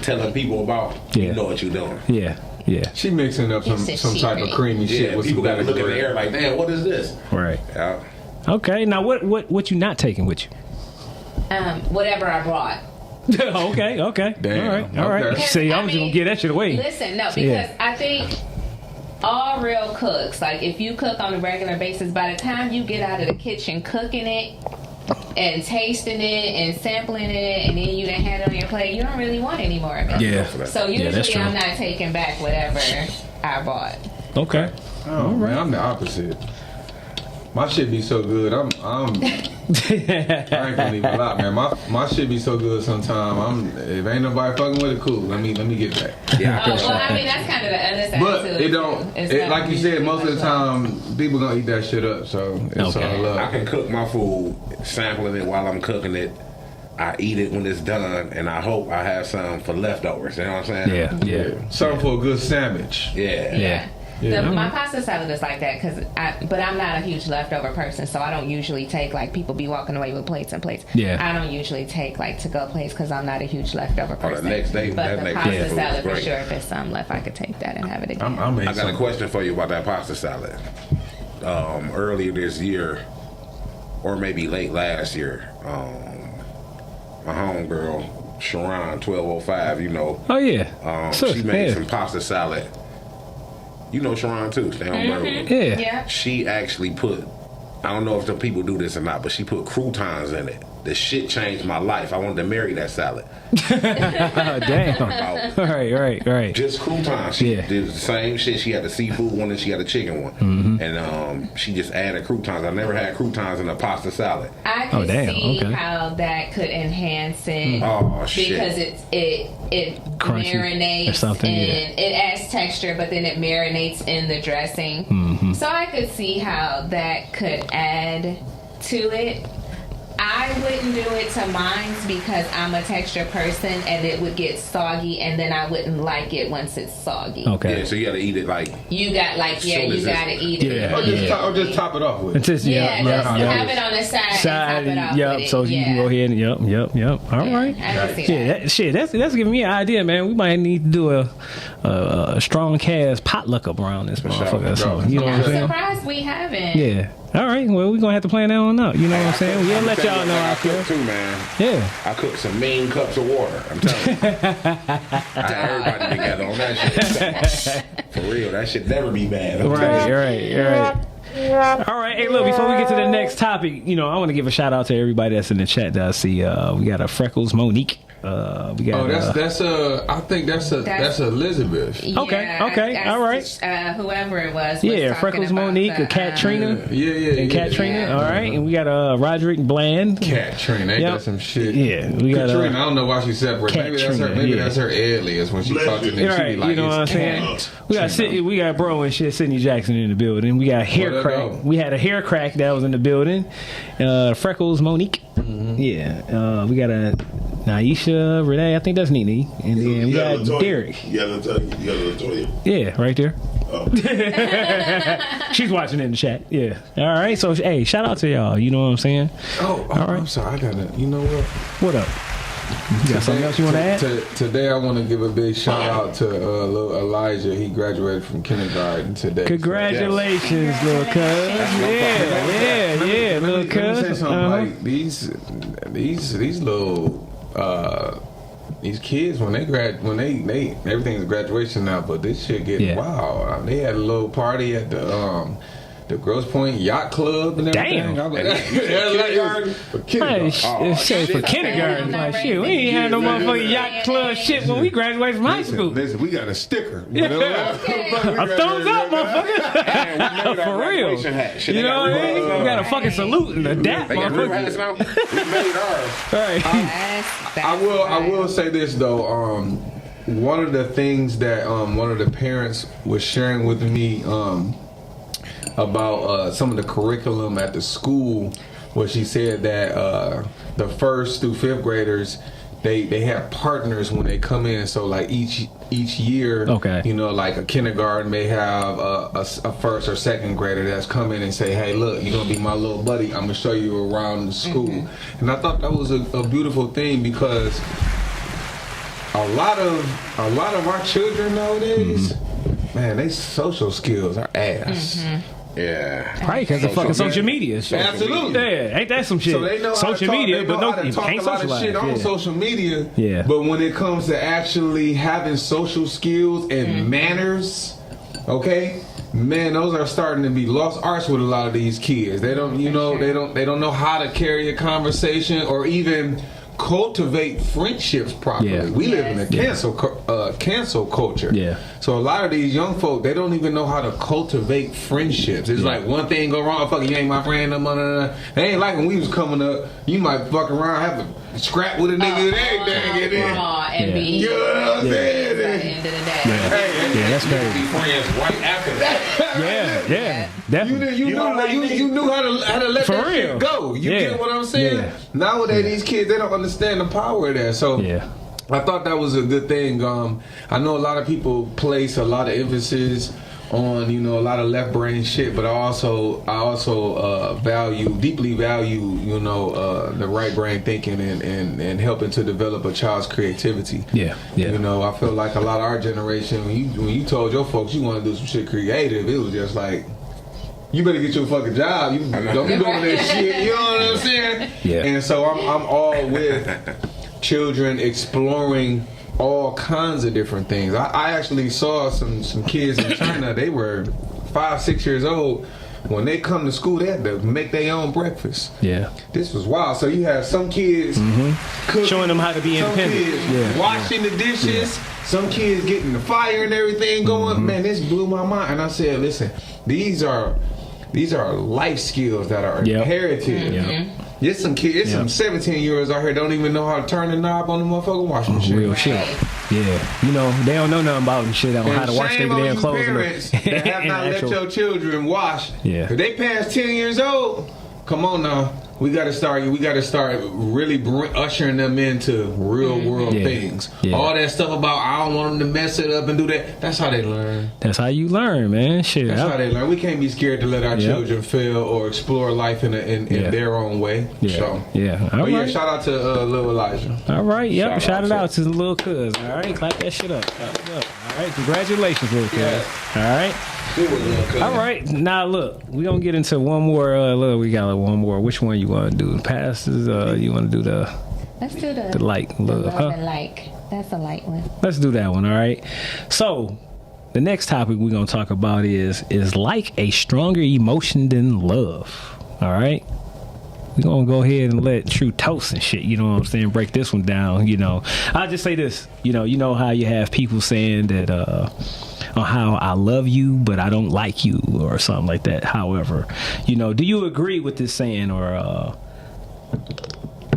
telling people about, Yeah. you know what you're doing. Yeah. Yeah. She mixing up some It's a type of secret. creamy shit Yeah, with people some got to look in the vinaigrette. air like, damn, what is this? Right. Yeah. Okay. Now, what you not taking with you? Whatever I brought. Okay. Damn, All right. okay. See, I'm I just gonna mean, get that shit away. Listen, no, because Yeah. I think all real cooks, like if you cook on a regular basis, by the time you get out of the kitchen cooking it and tasting it and sampling it, and then you done had it on your plate, you don't really want any more of it. Yeah. So usually I'm not taking back whatever I bought. Okay. Oh man, I'm the opposite. My shit be so good. I ain't gonna leave it out, man. My shit be so good sometimes. If ain't nobody fucking with it, cool. Let me get that. Yeah. Well, I mean that's kind of the other side But too. it don't. Like you said, most of the time people gonna eat that shit up. So it's all love. I can cook my food, sampling it while I'm cooking it. I eat it when it's done, and I hope I have some for leftovers. You know what I'm saying? Yeah. Something for a good sandwich. Yeah. My pasta salad is like that but I'm not a huge leftover person, so I don't usually take like people be walking away with plates and plates. Yeah. I don't usually take like to go plates because I'm not a huge leftover person. The next day, but the pasta salad for great. sure. If there's some left, I could take that and have it again. I got a question for you about that pasta salad. Earlier this year, or maybe late last year, my homegirl Sharon 1205, you know. Oh yeah. She made some pasta salad. You know Sharon too. Stay on Berkeley. Yeah. She actually put, I don't know if the people do this or not, but she put croutons in it. The shit changed my life. I wanted to marry that salad. Damn. Right. Just croutons. She did the same shit. She had the seafood one and she had the chicken one. Mm-hmm. And she just added croutons. I never had croutons in a pasta salad. I could see how that could enhance it. Oh, shit. Because it crunchy marinates or something, and it adds texture, but then it marinates in the dressing. Mm-hmm. So I could see how that could add to it. I wouldn't do it to mine because I'm a texture person and it would get soggy and then I wouldn't like it once it's soggy. Okay. Yeah, so you gotta eat it like... You gotta eat it. Or just top it off with it. Just have it on the side and top it off with it. So you can go ahead and yep. All right. I can see that. That's giving me an idea, man. We might need to do a strong cast potluck up around this motherfucker. So, you know what I'm saying? I'm surprised we haven't. Yeah. All right. Well, we're gonna have to plan that on out. You know what I'm saying? We'll let y'all know I out there. cook too, man. Yeah. I cooked some mean cups of water. I'm telling you. I had everybody together on that shit. For real, that should never be bad. Right. All right. Hey, look, before we get to the next topic, I want to give a shout out to everybody that's in the chat that I see. We got a Freckles Monique. We got, I think that's Elizabeth. Okay. All right. Whoever it was. Freckles Monique, Katrina. And Katrina. All right. And we got Roderick Bland. Katrina, ain't that some shit? Yeah. We got Katrina. I don't know why she's separate. Maybe that's her alias when she talks to them. Right. You know what I'm saying? We got bro and shit, Sydney Jackson in the building. We got hair crack. We had a hair crack that was in the building. Freckles Monique. Mm-hmm. Yeah. We got a Naisha, Renee, I think that's Nene. And then we got Derek. You got Latoya. Yeah, right there. Oh. She's watching in the chat. Yeah. All right. So, hey, shout out to y'all. You know what I'm saying? All right. I'm sorry. I gotta. You know what? What up? You got something else you want to add? Today, I want to give a big shout out to little Elijah. He graduated from kindergarten today. Congratulations, little cuz. Yeah, little cuz. Let me say something. Like these little. These kids when they everything's graduation now, but this shit getting wild. They had a little party at the Grosse Point Yacht Club and everything. Damn. Kindergarten. For kindergarten. Like shit, we ain't had no motherfucking yacht club shit when we graduated from high school. Listen, we got a sticker. A thumbs up, motherfucker. For real. You know what I mean? We got a fucking salute and a dap, motherfucker. We made ours. Right. I will say this though. One of the things that one of the parents was sharing with me about some of the curriculum at the school, where she said that the 1st through 5th graders they have partners when they come in. So like each year, like a kindergarten may have a 1st or 2nd grader that's come in and say, hey, look, you're gonna be my little buddy. I'm gonna show you around the school. Mm-hmm. And I thought that was a beautiful thing, because a lot of our children nowadays, man, they social skills are ass. Mm-hmm. Yeah. Probably because of fucking social media. Absolutely. Yeah, ain't that some shit? So they know social media, but no, you can't talk a lot of shit on social media. Yeah. But when it comes to actually having social skills and manners, okay, man, those are starting to be lost arts with a lot of these kids. They don't, you know, they don't know how to carry a conversation or even cultivate friendships properly. Yeah. We live in a cancel culture. Yeah. So a lot of these young folk, they don't even know how to cultivate friendships. It's like one thing go wrong, fucking you ain't my friend, no more. They ain't like when we was coming up. You might fuck around, have a scrap with a nigga and everything, and be, you know what I'm saying? at the end of the day. Yeah, that's crazy. Be friends right after that. Yeah, definitely. You knew how to let For that real. shit go. You Yeah. get what I'm saying? Yeah. Nowadays, these kids, they don't understand the power of that. So I thought that was a good thing. I know a lot of people place a lot of emphasis on, you know, a lot of left brain shit, but I also deeply value, you know, the right brain thinking and helping to develop a child's creativity. Yeah. You know, I feel like a lot of our generation, when you told your folks you want to do some shit creative, it was just like, you better get your fucking job. You don't be doing that shit. You know what I'm saying? Yeah. And so I'm all with children exploring all kinds of different things. I actually saw some kids in China. They were 5-6 years old. When they come to school, they had to make their own breakfast. Yeah. This was wild. So you have some kids cooking, Showing them how to be independent. some kids washing the dishes, some kids getting the fire and everything going. Man, this blew my mind. And I said, listen, these are life skills that are inherited. There's some kids, some 17-year-olds out here don't even know how to turn the knob on the motherfucking washing machine. Real shit. Yeah. You know, they don't know nothing about them shit on how to wash their damn clothes. Parents that have not let your children wash. Yeah. If they pass 10 years old, come on now. We got to start really ushering them into real world things. Yeah. All that stuff about I don't want them to mess it up and do that. That's how they learn. That's how you learn, man. Shit. That's how they learn. We can't be scared to let our children fail or explore life in their own way. Yeah. So, All right. yeah, shout out to Lil Elijah. All right. Yep. Shout it out to the little cuz. All right. Clap that shit up. Clap it up. All right. Congratulations, little cuz. Yeah. All right. All right. Now look, we gonna get into one more. Look, we got one more. Which one you want to do? The passes. You want to do the? Let's do the like. Love and like. That's a light one. Let's do that one. All right. So the next topic we're gonna talk about is like a stronger emotion than love. All right. We're gonna go ahead and let True Toast and shit, you know what I'm saying, break this one down. You know, I'll just say this. You know how you have people saying that on how I love you but I don't like you or something like that. However, you know, do you agree with this saying or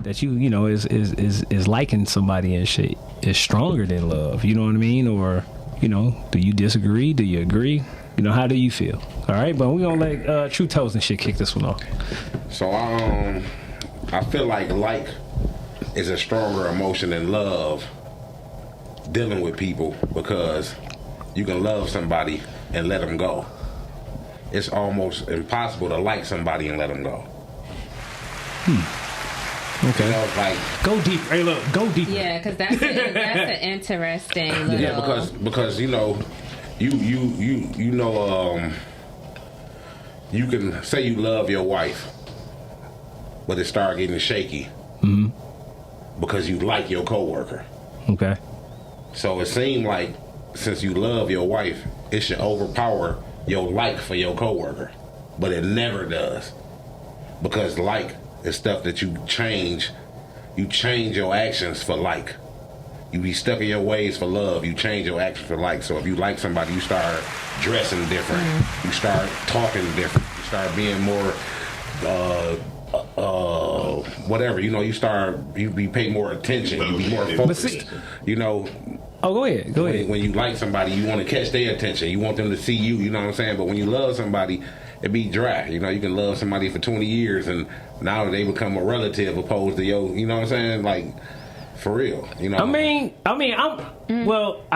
that you know is liking somebody and shit is stronger than love? You know what I mean? Or, you know, do you disagree? Do you agree? You know, how do you feel? All right, but we're gonna let True Toast and shit kick this one off. So I feel like is a stronger emotion than love dealing with people, because you can love somebody and let them go. It's almost impossible to like somebody and let them go. Okay. You know, like, go deep. Hey, look, go deeper. Yeah, because that's an interesting little... Yeah, because you know, you know, you can say you love your wife, but it start getting shaky because you like your coworker. Okay. So it seemed like since you love your wife, it should overpower your like for your coworker, but it never does, because like is stuff that you change. You change your actions for like. You be stuck in your ways for love. You change your actions for like. So if you like somebody, you start dressing different. You start talking different. You start being more, whatever. You know, you pay more attention. You be more focused. You know. Oh, go ahead. Go ahead. When you like somebody, you want to catch their attention. You want them to see you. You know what I'm saying? But when you love somebody, it be dry. You know, you can love somebody for 20 years and now they become a relative opposed to your. You know what I'm saying? Like. For real, you know. I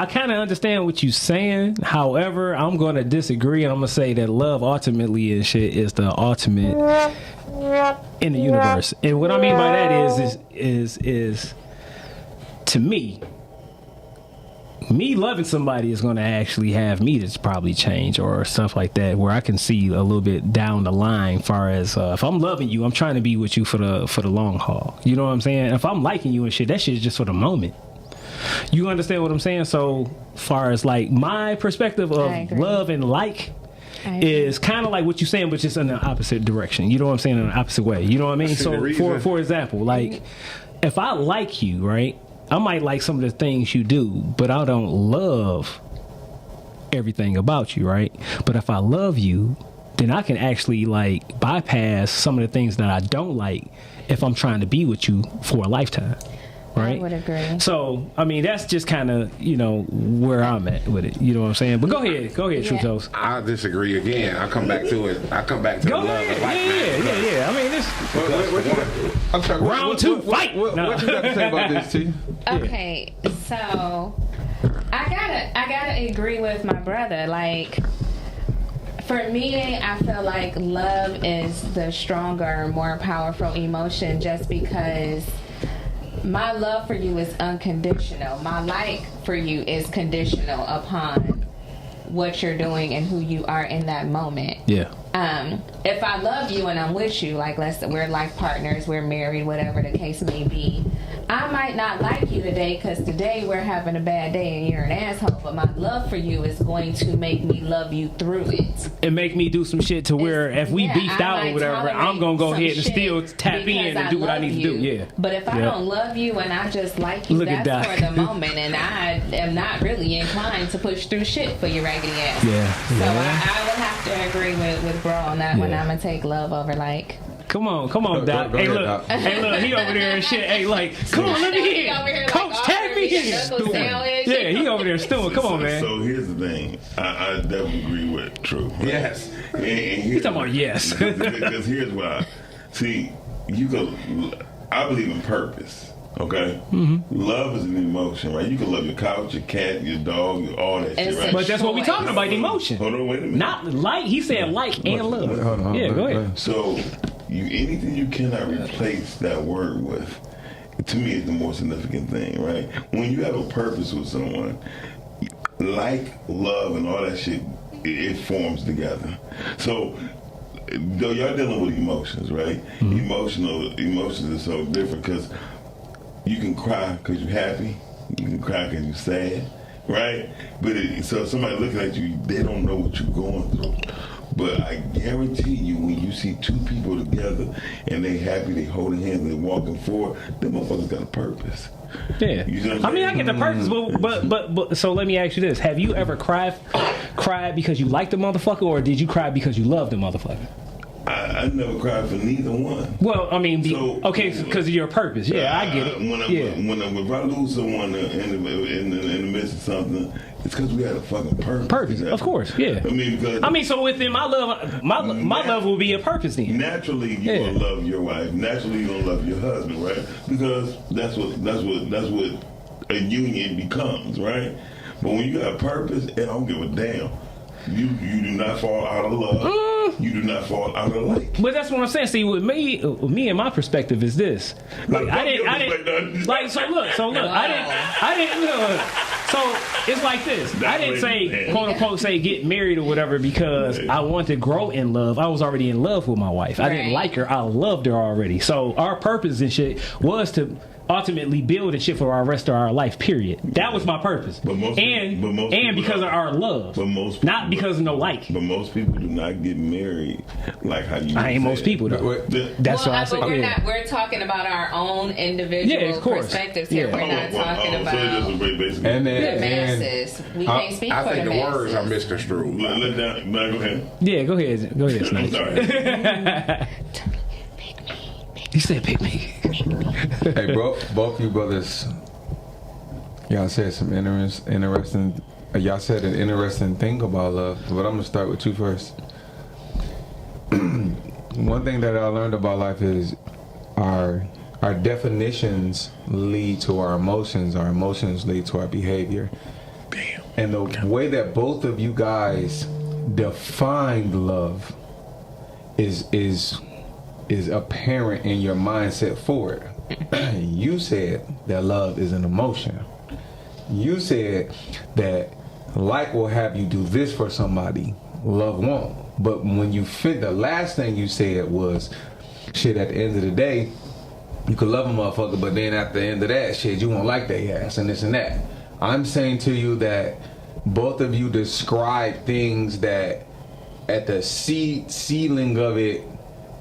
kind of understand what you're saying. However, I'm going to disagree, and I'm going to say that love ultimately and shit is the ultimate in the universe. And what I mean by that is to me loving somebody is going to actually have me to probably change or stuff like that, where I can see a little bit down the line. Far as if I'm loving you, I'm trying to be with you for the long haul. You know what I'm saying? If I'm liking you and shit, that shit is just for the moment. You understand what I'm saying? So far as like my perspective of love and like, is kind of like what you're saying, but just in the opposite direction. You know what I'm saying? In the opposite way. You know what I mean? So, for example, like, if I like you, right, I might like some of the things you do, but I don't love everything about you, right? But if I love you, then I can actually, like, bypass some of the things that I don't like if I'm trying to be with you for a lifetime. Right? I would agree. So, I mean, that's just kind of, you know, where I'm at with it. You know what I'm saying? But go ahead, True Toast. I disagree again. I come back to it. I come back to go the love ahead. of life. Yeah. I mean, this I'm sorry. round two, fight. What you got to say about this, T? Okay, so I gotta agree with my brother. Like, for me, I feel like love is the stronger, more powerful emotion, just because my love for you is unconditional. My like for you is conditional upon what you're doing and who you are in that moment. Yeah. If I love you and I'm with you, like, let's say we're life partners, we're married, whatever the case may be, I might not like you today because today we're having a bad day and you're an asshole, but my love for you is going to make me love you through it. And make me do some shit to where if we beefed out or whatever, I'm going to go ahead and still tap in and do what I need to do. Yeah. But if I don't love you and I just like you, that's for the moment, and I am not really inclined to push through shit for your raggedy ass. Yeah. So I would have to agree with bro on that one. I'm going to take love over like. Come on, Doc. Go hey, ahead, look, Doc. He over there and shit. Hey, like, come on, let me in. Coach, tag me in. Yeah, he over there stewing. Come on, man. So here's the thing. I definitely agree with True. Right? Yes. And He's talking about yes. Because here's what I see. I believe in purpose. Okay, love is an emotion, right? You can love your couch, your cat, your dog, all that shit, right? But that's what we talking about, emotion. Hold on, wait a minute. Not like, he said like and love. Hold on, yeah, go ahead. So, anything you cannot replace that word with, to me, is the more significant thing, right? When you have a purpose with someone, like, love, and all that shit, it forms together. So, though y'all dealing with emotions, right? Emotions are so different because you can cry because you're happy. You can cry because you're sad, right? But so somebody looking at you, they don't know what you're going through. But I guarantee you, when you see two people together and they happy, they holding hands, they walking forward, them motherfuckers got a purpose. Yeah. You know what I mean, I get the purpose, but so let me ask you this: have you ever cried because you liked the motherfucker, or did you cry because you loved the motherfucker? I never cried for neither one. Well, I mean, because of your purpose. Yeah, I get it. If I lose someone in the midst of something, it's because we had a fucking purpose. Purpose, of course, yeah. I mean, so within my love, my love will be a purpose then. Naturally, you're gonna love your wife. Naturally, you're gonna love your husband, right? Because that's what a union becomes, right? But when you got a purpose, I don't give a damn. You do not fall out of love. You do not fall out of like. But that's what I'm saying. See, with me and my perspective is this. Like, I didn't. Like, so look. I didn't. Look. So it's like this. I didn't say, quote unquote, say get married or whatever because I wanted to grow in love. I was already in love with my wife. I didn't like her. I loved her already. So our purpose and shit was to ultimately build and shit for our rest of our life, period. That was my purpose. And because of our love. Not because of no like. But most people do not get married like how you I ain't most people though. That's what I say. We're talking about our own individual perspectives here. We're not talking about the masses. We can't speak for the masses. I think the words are misconstrued. Go ahead. Yeah, go ahead, Snake. I'm sorry. He said pick me. Hey, both you brothers, y'all said some interesting. Y'all said an interesting thing about love, but I'm gonna start with you first. One thing that I learned about life is our definitions lead to our emotions lead to our behavior. Damn. And the way that both of you guys defined love is apparent in your mindset for it. You said that love is an emotion. You said that like will have you do this for somebody, love won't. But when you the last thing you said was, shit, at the end of the day, you could love a motherfucker, but then at the end of that shit, you won't like their ass and this and that. I'm saying to you that both of you describe things that at the ceiling of it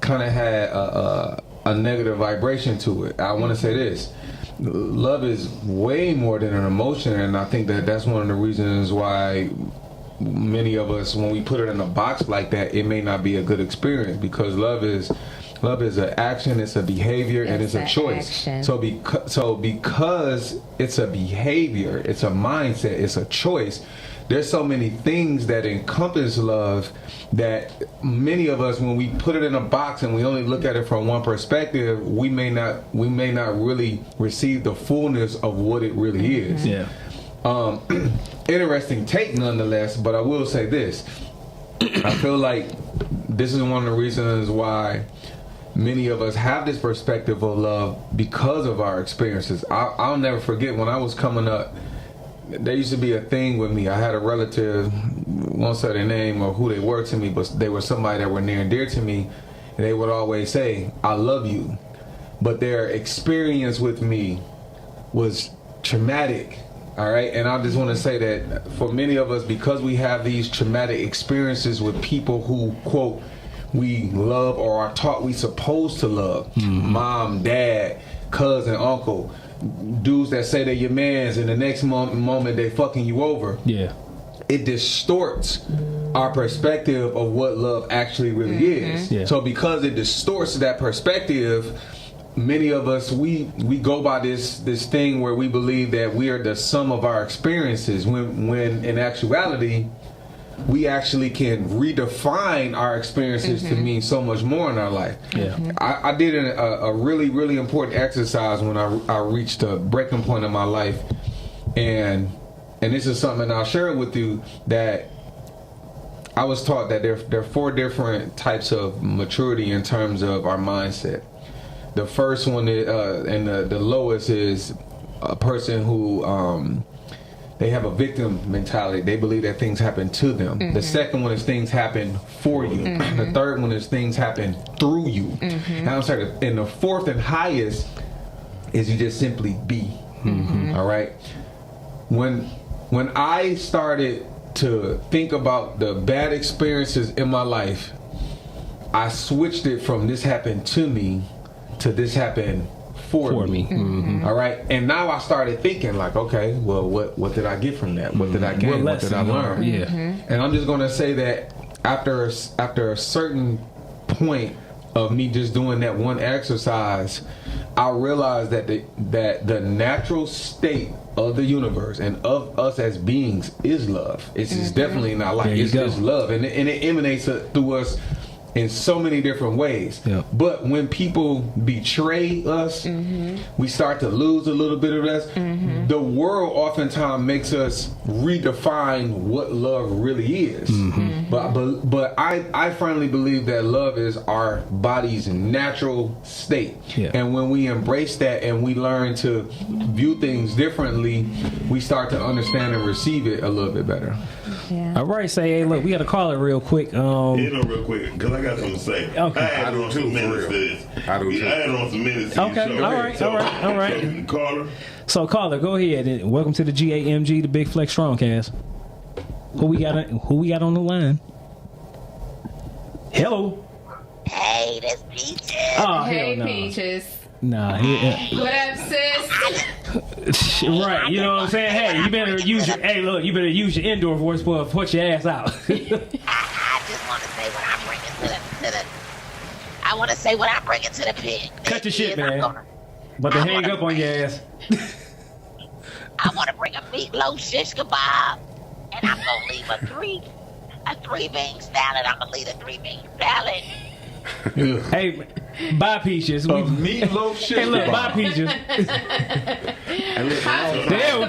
kind of had a negative vibration to it. I want to say this. Love is way more than an emotion, and I think that that's one of the reasons why many of us, when we put it in a box like that, it may not be a good experience, because love is an action, it's a behavior, and it's a choice. Action. So because it's a behavior, it's a mindset, it's a choice, there's so many things that encompass love that many of us, when we put it in a box and we only look at it from one perspective, we may not really receive the fullness of what it really is. Yeah. Interesting take nonetheless, but I will say this. I feel like this is one of the reasons why many of us have this perspective of love, because of our experiences. I'll never forget when I was coming up, there used to be a thing with me. I had a relative, won't say their name or who they were to me, but they were somebody that were near and dear to me, and they would always say, I love you. But their experience with me was traumatic. All right, and I just want to say that for many of us, because we have these traumatic experiences with people who, quote, we love or are taught we supposed to love, mom, dad, cousin, uncle, dudes that say they're your mans, and the next moment they fucking you over. Yeah. It distorts our perspective of what love actually really is. Yeah. So because it distorts that perspective, many of us, we go by this thing where we believe that we are the sum of our experiences, when in actuality we actually can redefine our experiences to mean so much more in our life. Yeah. I did a really, really important exercise when I reached a breaking point in my life, and this is something I'll share with you, that I was taught that there are 4 different types of maturity in terms of our mindset. The first one is, and the lowest, is a person who they have a victim mentality. They believe that things happen to them. The second one is things happen for you. The third one is things happen through you. And I'm sorry, and the fourth and highest is you just simply be. All right. When I started to think about the bad experiences in my life, I switched it from this happened to me to this happened for me. All right, and now I started thinking like, okay, well, what did I get from that? What did I gain? What did I learn? Yeah. And I'm just gonna say that after a certain point of me just doing that one exercise, I realized that the natural state of the universe and of us as beings is love. It's definitely not like it's just love, and it emanates through us in so many different ways. Yeah. But when people betray us, we start to lose a little bit of us. The world oftentimes makes us redefine what love really is. But I firmly believe that love is our body's natural state. Yeah. And when we embrace that and we learn to view things differently, we start to understand and receive it a little bit better. Yeah. All right, say, hey, look, we got to call it real quick. Real quick, because I got something to say. Okay. I had on some minutes to this. I had on some minutes to Okay, your show. all right. Caller. So, caller, go ahead and welcome to the GAMG, the Big Flex Strongcast. Who we got on the line? Hello. Hey, that's Peaches. Oh, Hey, hell no. Peaches. Nah, What up, sis? right. You know what I'm saying? Hey, you better use your indoor voice for put your ass out. I just want to say what I'm bringing to the I want to say what I'm bringing to the pit. Cut your shit, man. But to hang up on your ass. I want to bring a meatloaf shish kebab, and I'm gonna leave a three bean salad. I'm gonna leave a 3-bean salad. Hey, bye, Peaches. Meatloaf shit. Hey, look, bye, Peaches. Damn,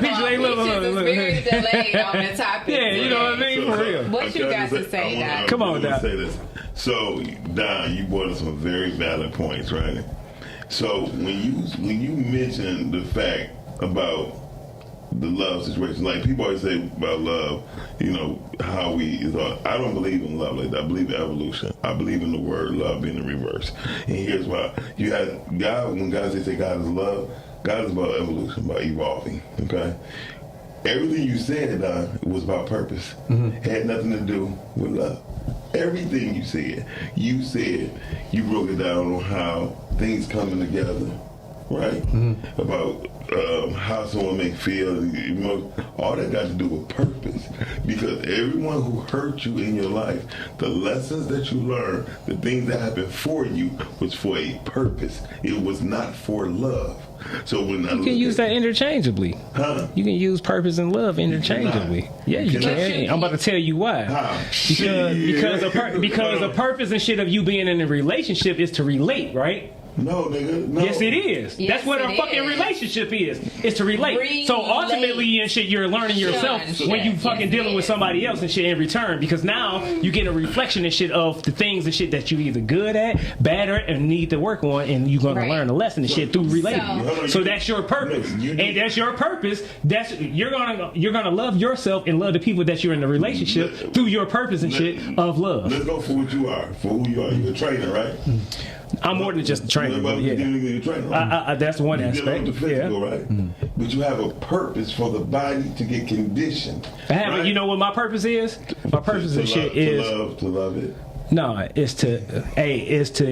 Peaches ain't Peaches is very delayed on the topic. Yeah, you know what I mean? For real. What you got to say, Doc? Come on, Doc. Say this. So, Don, you brought up some very valid points, right? So, when you mentioned the fact about the love situation, like people always say about love, you know, how I don't believe in love like that. I believe in evolution. I believe in the word love being in reverse. And here's why. You had God, when God say God is love, God is about evolution, about evolving, okay? everything you said, Don, was about purpose. It had nothing to do with love. Everything you said, you broke it down on how things coming together, right? About how someone may feel, all that got to do with purpose. Because everyone who hurt you in your life, the lessons that you learned, the things that happened for you, was for a purpose. It was not for love. So when you can use that interchangeably. Huh? You can use purpose and love interchangeably. Yeah, you can. I'm about to tell you why. How? Because a purpose and shit of you being in a relationship is to relate, right? No, nigga. No. Yes, it is. Yes, That's what a fucking relationship is. It's to relate. So ultimately and shit, you're learning yourself when you fucking dealing with somebody else and shit in return. Because now you get a reflection and shit of the things and shit that you either good at, bad at, and need to work on, and you're gonna learn a lesson and shit through relating. So that's your purpose, and that's your purpose. That's you're gonna love yourself and love the people that you're in the relationship through your purpose and shit of love. Let's go for what you are. For who you are. You're a trainer, right? I'm more than just a trainer. You're a trainer, right? That's one you aspect. With the physical, right? But you have a purpose for the body to get conditioned. Right? You know what my purpose is? My purpose and shit is to love it. No, it's to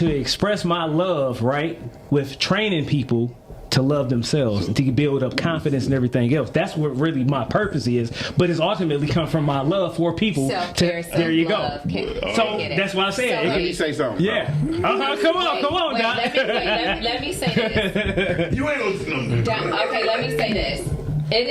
express my love, right, with training people to love themselves, to build up confidence and everything else. That's what really my purpose is. But it's ultimately come from my love for people. There you go. So that's what I said. Let me say something. Yeah. Come on, Doc. Let me say this. You ain't gonna okay, let me say this. It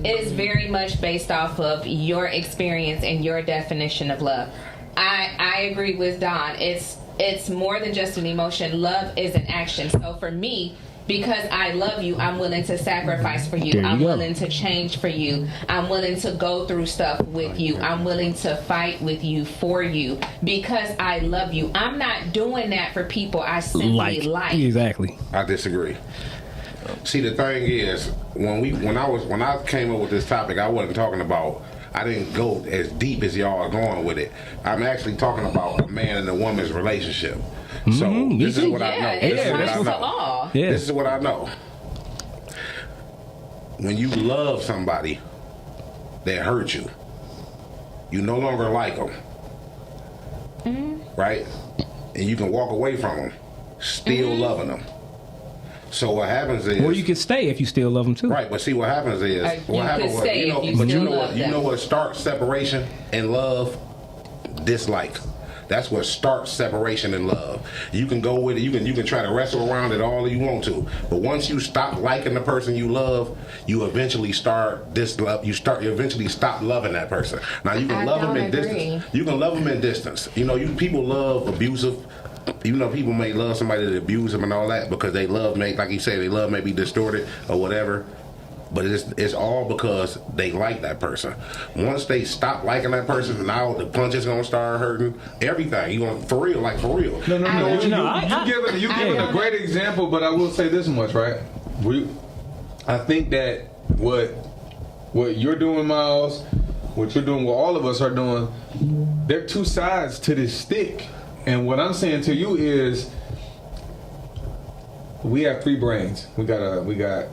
is very much based off of your experience and your definition of love. I agree with Don. It's more than just an emotion. Love is an action. So for me, because I love you, I'm willing to sacrifice for you. I'm willing to change for you. I'm willing to go through stuff with you. I'm willing to fight with you, for you, because I love you. I'm not doing that for people I simply like. Exactly. I disagree. See, the thing is, when I came up with this topic, I wasn't talking about. I didn't go as deep as y'all are going with it. I'm actually talking about a man and a woman's relationship. So this is what I know. This is what I know. When you love somebody that hurt you, you no longer like them, right? And you can walk away from them, still loving them. So what happens is, or you can stay if you still love them too. Right, but see what happens is, you know what starts separation and love? Dislike. That's what starts separation and love. You can go with it. You can try to wrestle around it all you want to, but once you stop liking the person you love, you eventually start dislove. You eventually stop loving that person. Now you can love them in distance. You can love them in distance. You know, people love abusive. You know, people may love somebody that abuse them and all that because they love like you say, they love may be distorted or whatever. But it's all because they like that person. Once they stop liking that person, now the punch is gonna start hurting everything. You gonna for real. You giving a great example, but I will say this much, right? I think that what you're doing, Miles, what you're doing, what all of us are doing, there are two sides to this stick. And what I'm saying to you is, we have three brains. We got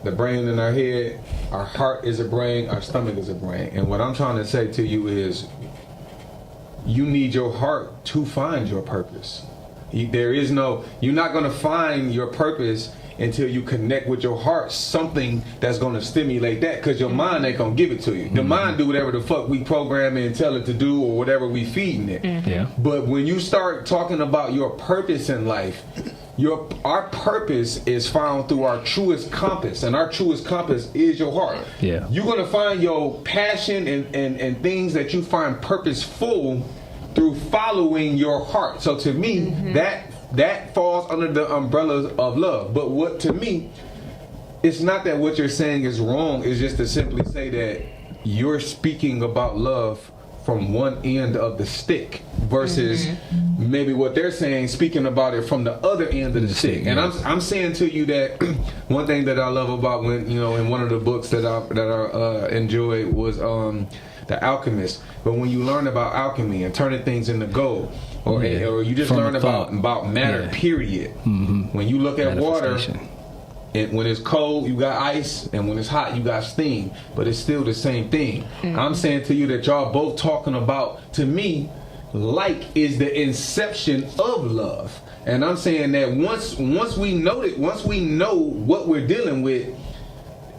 the brain in our head, our heart is a brain, our stomach is a brain. And what I'm trying to say to you is, you need your heart to find your purpose. You're not going to find your purpose until you connect with your heart, something that's going to stimulate that, because your mind ain't going to give it to you. The mind do whatever the fuck we program it and tell it to do, or whatever we feeding it. Yeah. But when you start talking about your purpose in life, our purpose is found through our truest compass, and our truest compass is your heart. Yeah. You're gonna find your passion and things that you find purposeful through following your heart. So to me, that falls under the umbrella of love. But what to me, it's not that what you're saying is wrong. It's just to simply say that you're speaking about love from one end of the stick versus maybe what they're saying, speaking about it from the other end of the stick. And I'm saying to you that one thing that I love about when, you know, in one of the books that I enjoyed was The Alchemist. But when you learn about alchemy and turning things into gold, or you just learn about matter, period. When you look at water, And when it's cold, you got ice, and when it's hot, you got steam. But it's still the same thing. I'm saying to you that y'all both talking about, to me, like is the inception of love. And I'm saying that once we know what we're dealing with,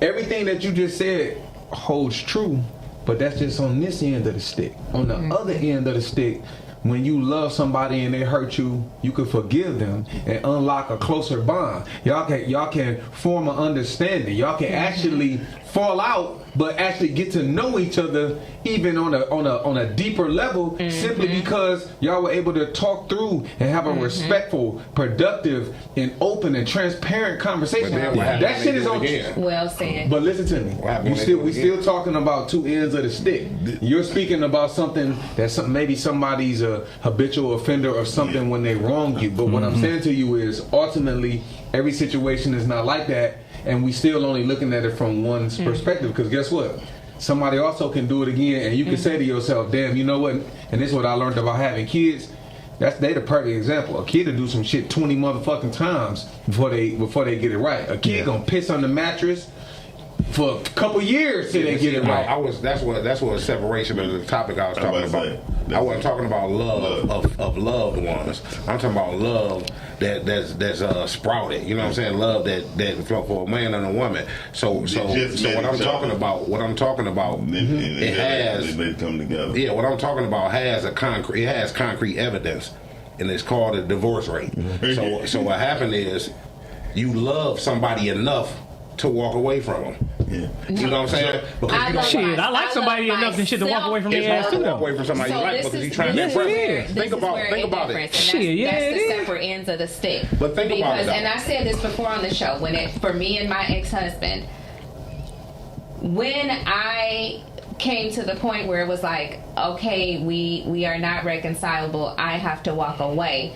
everything that you just said holds true. But that's just on this end of the stick. On the other end of the stick, when you love somebody and they hurt you, you can forgive them and unlock a closer bond. Y'all can form an understanding. Y'all can actually fall out, but actually get to know each other even on a deeper level, simply because y'all were able to talk through and have a respectful, productive, and open and transparent conversation. That shit is on. Well said. But listen to me. We still talking about two ends of the stick. You're speaking about something that maybe somebody's a habitual offender or something when they wrong you. But what I'm saying to you is, ultimately, every situation is not like that. And we still only looking at it from one's perspective, because guess what? Somebody also can do it again, and you can say to yourself, damn, you know what? And this is what I learned about having kids. They the perfect example. A kid will do some shit 20 motherfucking times before they get it right. A kid gonna piss on the mattress for a couple years till they get it right. That's what separation of the topic I was talking about. I wasn't talking about love of loved ones. I'm talking about love that's sprouted. You know what I'm saying? Love that for a man and a woman. So what I'm talking about, it has, they come together. Yeah, what I'm talking about has concrete evidence, and it's called a divorce rate. So what happened is, you love somebody enough to walk away from them. Yeah. You know what I'm saying? Because I like somebody enough and shit to walk away from their ass too. Walk away from somebody you like because you trying to impress. Think about it. That's the separate ends of the stick. But think about it. And I said this before on the show, for me and my ex-husband, when I came to the point where it was like, okay, we are not reconcilable, I have to walk away.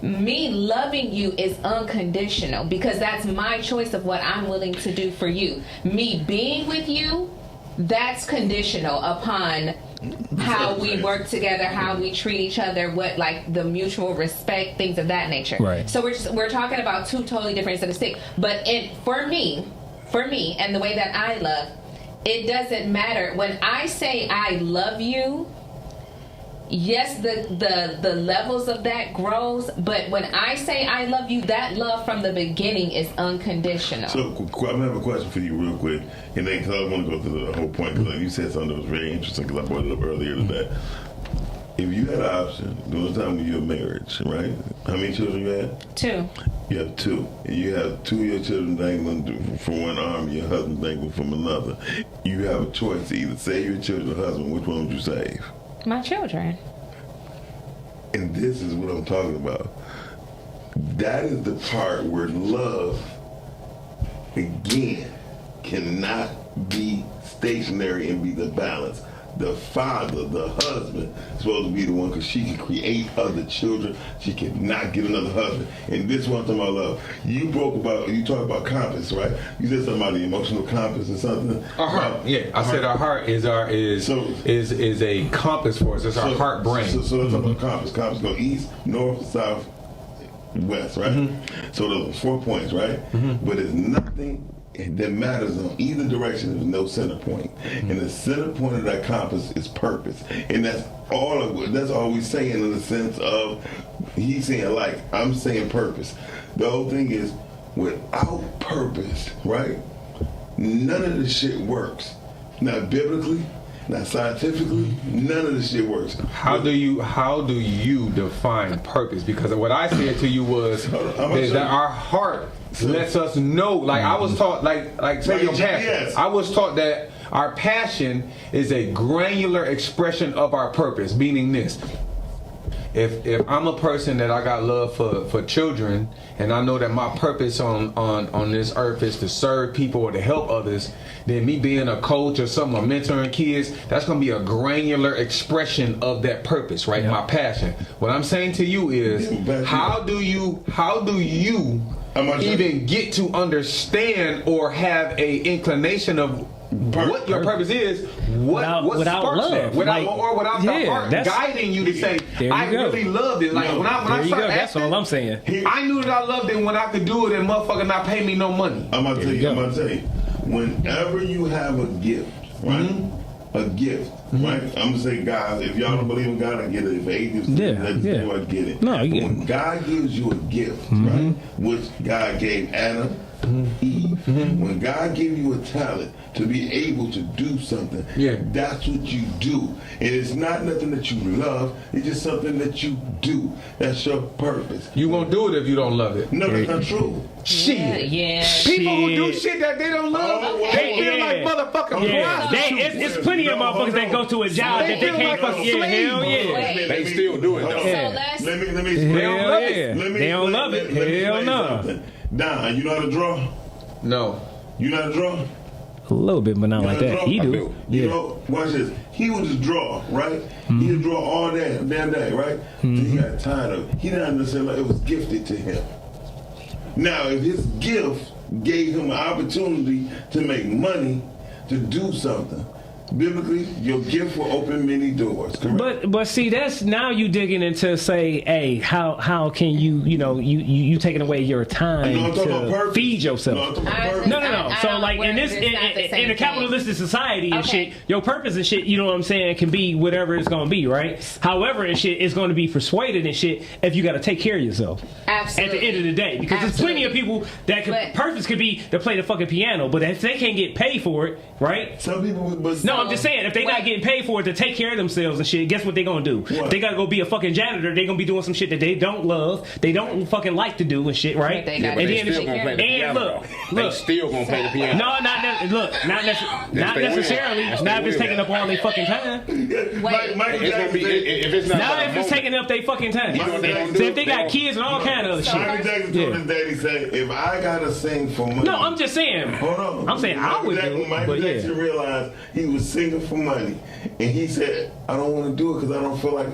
Me loving you is unconditional, because that's my choice of what I'm willing to do for you. Me being with you, that's conditional upon how we work together, how we treat each other, what, like, the mutual respect, things of that nature. Right. So we're talking about two totally different ends of the stick. But for me, and the way that I love, it doesn't matter. When I say I love you, yes, the levels of that grows, but when I say I love you, that love from the beginning is unconditional. So I'm gonna have a question for you real quick, and then because I want to go through the whole point, because you said something that was very interesting, because I brought it up earlier today. If you had an option during the time of your marriage, right? How many children you had? 2. You have 2. And you have 2 of your children dangling from one arm and your husband dangling from another. You have a choice to either save your children or husband. Which one would you save? My children. And this is what I'm talking about. That is the part where love, again, cannot be stationary and be the balance. The father, the husband, is supposed to be the one, because she can create other children. She cannot get another husband. And this one thing I love. You talk about compass, right? You said something about the emotional compass or something. Our heart, I said our heart is a compass for us. It's our heart brain. So let's talk about compass. Compass go east, north, south, west, right? So those 4 points, right? But it's nothing that matters on either direction. There's no center point, and the center point of that compass is purpose, and that's all we're saying, in the sense of, he's saying like, I'm saying purpose. The whole thing is, without purpose, right, none of this shit works. Not biblically, not scientifically, none of this shit works. How do you define purpose? Because what I said to you was that our heart lets us know. Like, I was taught, like say your passion. I was taught that our passion is a granular expression of our purpose, meaning this. If I'm a person that I got love for children, and I know that my purpose on this earth is to serve people or to help others, then me being a coach or something, or mentoring kids, that's going to be a granular expression of that purpose, right? Yeah. My passion. What I'm saying to you is, how do you even get to understand or have a inclination of what your purpose is, what without sparks love, that, without the heart guiding you to say, I really loved it. Like when I started acting, that's all I'm saying. I knew that I loved it when I could do it and motherfucker not pay me no money. I'm gonna tell you, whenever you have a gift, right? A gift, right? I'm gonna say, guys, if y'all don't believe in God, I get it. If atheists, I get it. No, when God gives you a gift, right? Which God gave Adam, Eve. When God gives you a talent to be able to do something, that's what you do. And it's not nothing that you love, it's just something that you do. That's your purpose. You won't do it if you don't love it. No, that's not true. Shit. Yeah. People who do shit that they don't love, they feel like motherfucking prostitutes. It's plenty of motherfuckers that go to a job that they can't fucking. Hell yeah. They still do it though. Let me They don't love it. They don't love it. Hell no. Don, you know how to draw? No. You know how to draw? A little bit, but not like that. He do. You know, watch this. He would just draw, right? He would draw all damn day, right? Till he got tired of it. He didn't understand like it was gifted to him. Now, if his gift gave him an opportunity to make money, to do something, biblically, your gift will open many doors. Correct? But see, that's now you digging into say, hey, how can you taking away your time to feed yourself? No. So like in a capitalistic society and shit, your purpose and shit, you know what I'm saying, can be whatever it's gonna be, right? However, and shit, it's gonna be persuaded and shit if you got to take care of yourself. Absolutely. At the end of the day, because there's plenty of people that purpose could be to play the fucking piano, but if they can't get paid for it, right? Some people, I'm just saying, if they not getting paid for it to take care of themselves and shit, guess what they gonna do? What? They gotta go be a fucking janitor. They gonna be doing some shit that they don't love, they don't fucking like to do and shit, right? They still gonna play the piano. They still gonna play the piano. No, not necessarily. Not if it's taking up all their fucking time. Not if it's taking up their fucking time. So if they got kids and all kind of other shit. Michael Jackson told his daddy, say, if I gotta sing for money. No, I'm just saying. Hold on. I'm saying I would do. Michael Jackson realized he was singing for money, and he said, I don't want to do it because I don't feel like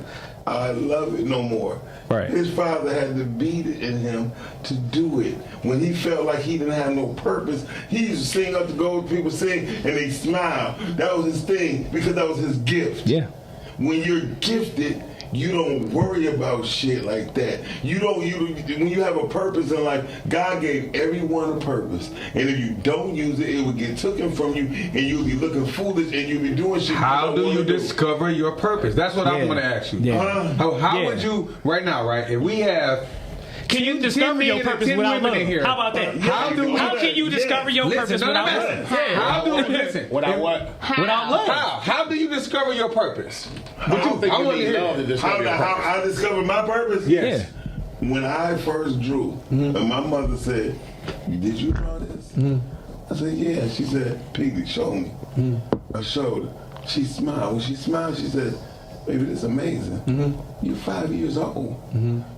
I love it no more. Right. His father had to beat it in him to do it. When he felt like he didn't have no purpose, he used to sing up to go, people sing, and they smile. That was his thing because that was his gift. Yeah. When you're gifted, you don't worry about shit like that. When you have a purpose in life, God gave everyone a purpose. And if you don't use it, it will get taken from you and you'll be looking foolish and you'll be doing shit. How do you discover your purpose? That's what I'm going to ask you. Yeah. How would you, right now, right, if we have... Can you discover your purpose without love? How about that? How can you discover your purpose without love? Without what? Without love. How do you discover your purpose? I don't think you need love to discover your purpose. How I discovered my purpose? Yes. When I first drew, and my mother said, did you draw this? I said, yeah. She said, Piggy, show me. I showed her. She smiled. When she smiled, she said, baby, this is amazing. You're 5 years old.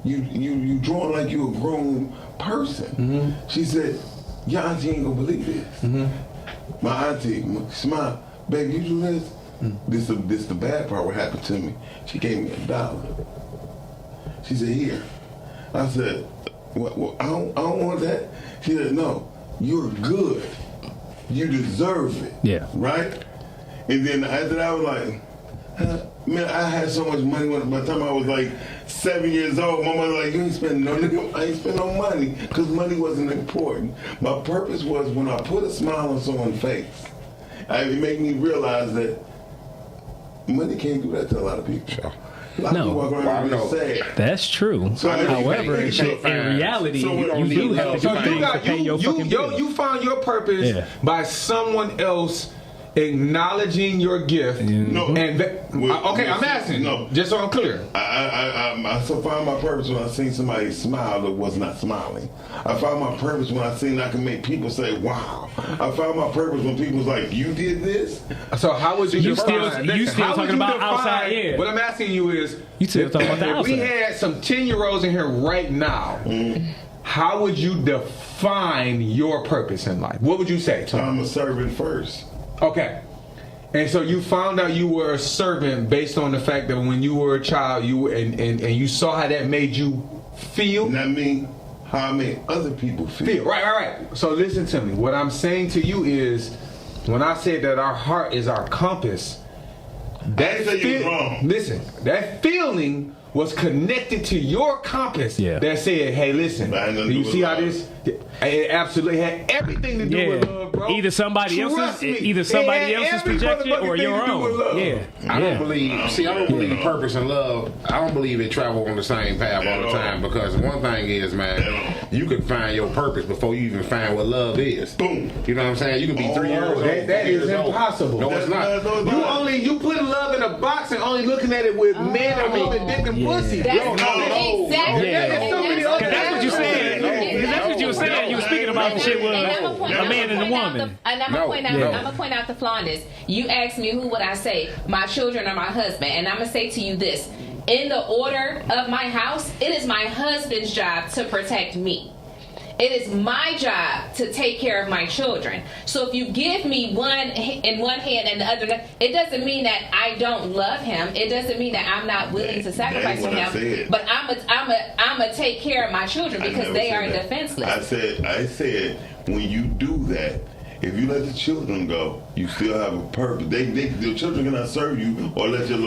You drawing like you a grown person. She said, your auntie ain't gonna believe this. My auntie smiled, baby, you do this? This the bad part what happened to me. She gave me $1. She said, here. I said, what, I don't want that. She said, no, you're good. You deserve it. Yeah. Right? And then after that I was like, man, I had so much money by the time I was like 7 years old. My mother was like, you ain't spending I ain't spend no money because money wasn't important. My purpose was when I put a smile on someone's face, it made me realize that money can't do that to a lot of people. A lot of people walk around and say that's true. So however, in reality, you do have to pay your fucking bills. You found your purpose by someone else acknowledging your gift. No. I'm asking. No. Just so I'm clear. I found my purpose when I seen somebody smile that was not smiling. I found my purpose when I seen I can make people say, wow. I found my purpose when people was like, you did this? So how would you define? You still talking about outside? Yeah. What I'm asking you is, you still talking about the outside? If we had some 10-year-olds in here right now, how would you define your purpose in life? What would you say? I'm a servant first. Okay. And so you found out you were a servant based on the fact that when you were a child, you and you saw how that made you feel. Not me. how I make other people feel. Right. So listen to me. What I'm saying to you is, when I said that our heart is our compass, that that feeling was connected to your compass that said, hey, listen, do you see how this? It absolutely had everything to do with love, bro. Either somebody else's projection or your own. Yeah. I don't believe purpose and love. I don't believe it travel on the same path all the time, because one thing is, man, you can find your purpose before you even find what love is. Boom. You know what I'm saying? You can be 3 years old. That is impossible. No, it's not. You put love in a box and only looking at it with man and woman, dick and pussy. Exactly. That's what you said. That's what you were saying. You were speaking about the shit with a man and a woman. And I'm gonna point out the flaw in this. You asked me who would I say, my children or my husband, and I'm gonna say to you this: in the order of my house, it is my husband's job to protect me. It is my job to take care of my children. So if you give me one in one hand and the other, it doesn't mean that I don't love him. It doesn't mean that I'm not willing to sacrifice for him. But I'm a take care of my children because they are defenseless. I said when you do that, if you let the children go, you still have a purpose. The children cannot serve you or let your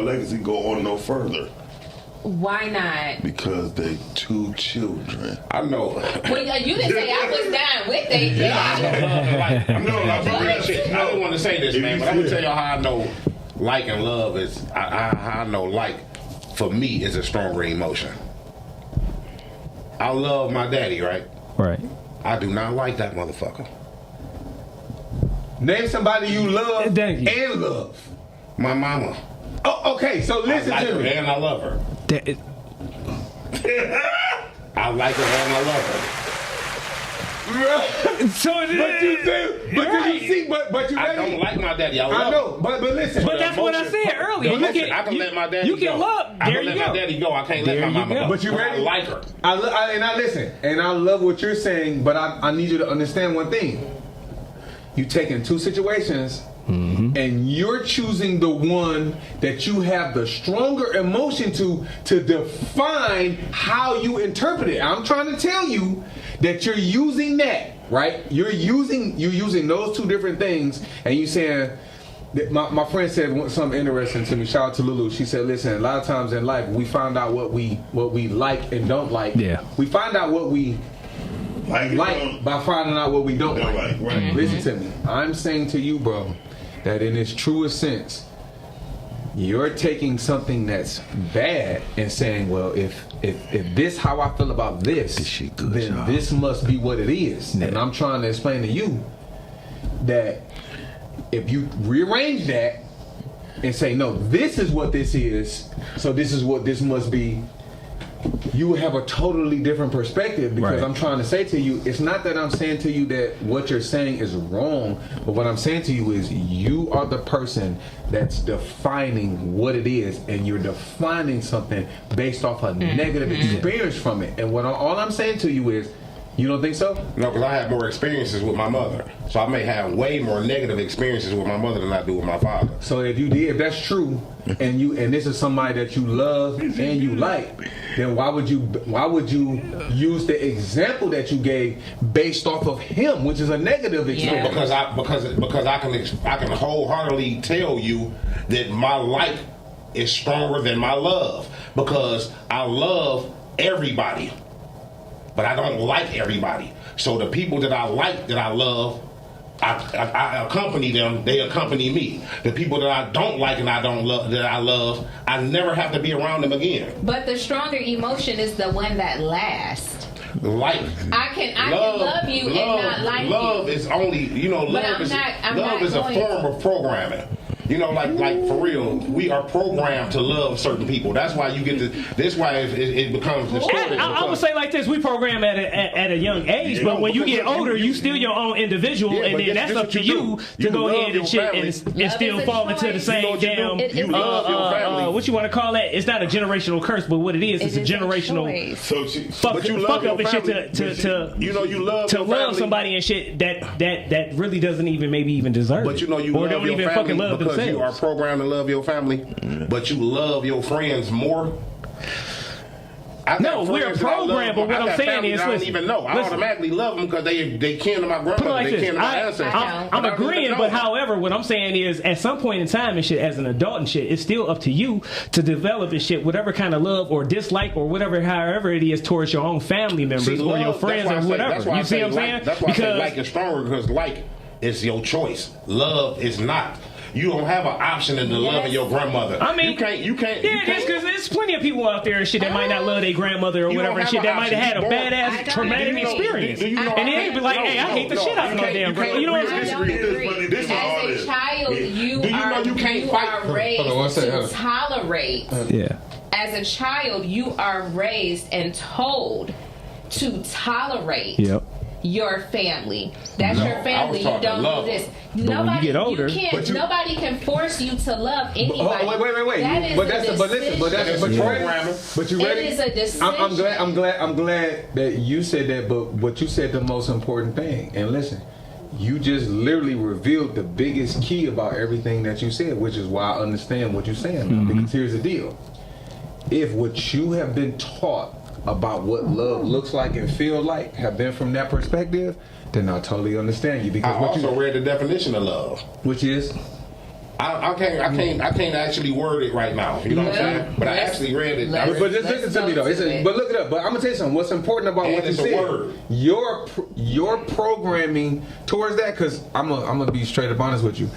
legacy go on no further. Why not? Because they 2 children. I know. Well, you didn't say I was down with they. I don't want to say this, man, but I'm gonna tell y'all how I know like and love is. How I know like for me is a stronger emotion. I love my daddy, right? Right. I do not like that motherfucker. Name somebody you love and love. My mama. Oh, okay. So listen I like to her me. and I love her. I like her and I love her. So you don't like my daddy. I know, but listen. But that's what I said earlier. I can let my daddy go. You can love. I can let my daddy go. I can't let my mama go. But you ready? I like her. I listen, and I love what you're saying. But I need you to understand one thing. You taking 2 situations. Mm-hmm. And you're choosing the one that you have the stronger emotion to define how you interpret it. I'm trying to tell you that you're using that, right? You're using those 2 different things, and you saying that my friend said something interesting to me. Shout out to Lulu. She said, "Listen, a lot of times in life we find out what we like and don't like. Yeah, we find out what we." Like by finding out what we don't like. Right. Mm-hmm. Listen to me. I'm saying to you, bro, that in its truest sense, you're taking something that's bad and saying, well, if this how I feel about this, then this must be what it is. Yeah. And I'm trying to explain to you that if you rearrange that and say, no, this is what this is, so this is what this must be, you will have a totally different perspective, because I'm trying to say to you, it's not that I'm saying to you that what you're saying is wrong, but what I'm saying to you is you are the person that's defining what it is, and you're defining something based off a negative experience from it. And what all I'm saying to you is, you don't think so? No, because I have more experiences with my mother. So I may have way more negative experiences with my mother than I do with my father. So if that's true, and this is somebody that you love and you like, then why would you use the example that you gave based off of him, which is a negative experience? Because I can wholeheartedly tell you that my like is stronger than my love, because I love everybody. But I don't like everybody. So the people that I like, that I love, I accompany them, they accompany me. The people that I don't like and I don't love, that I love, I never have to be around them again. But the stronger emotion is the one that lasts. Like I can love you and not like you. Love is only, love is a form of programming. Like for real, we are programmed to love certain people. That's why you get to. That's why it becomes distorted. I would say like this: we program at a young age, but when you get older, you still your own individual, and then that's up to you to go ahead and shit and still fall into the same damn. What you want to call that? It's not a generational curse, but what it is, it's a generational fuck up and shit to love somebody and shit that really doesn't even maybe even deserve it. But you or don't even fucking love themselves. You are programmed to love your family, but you love your friends more. No, we're programmed, but what I'm saying is, I don't listen, even know. I automatically love them because they kin to my grandmother. Like they kin to my ancestors. I'm agreeing, but however, what I'm saying is, at some point in time and shit, as an adult and shit, it's still up to you to develop and shit, whatever kind of love or dislike or whatever, however it is towards your own family members or your friends or whatever. You see what I'm saying? That's why I say like is stronger, because like is your choice. Love is not. You don't have an option in the love of your grandmother. I mean, you can't. Yeah, because there's plenty of people out there and shit that might not love their grandmother or whatever and shit that might have had a badass traumatic experience. And then be like, hey, I hate the shit out of my damn grandmother. You know what I'm saying? As a child, you are raised to tolerate. Yeah. As a child, you are raised and told to tolerate. Yep. Your family. That's your family. You don't do this. Nobody, when you get older, nobody can force you to love anybody. Wait. That is But you ready? It is a decision. I'm glad that you said that. But what you said, the most important thing. And listen, you just literally revealed the biggest key about everything that you said, which is why I understand what you're saying. Mm-hmm. Because here's the deal: if what you have been taught about what love looks like and feel like have been from that perspective, then I totally understand you. Because I also read the definition of love, which is I can't actually word it right now. You know what I'm saying? But I actually read it. But just listen to me though. But look it up. But I'm gonna tell you something. What's important about what you said? Your programming towards that, because I'm gonna be straight up honest with you.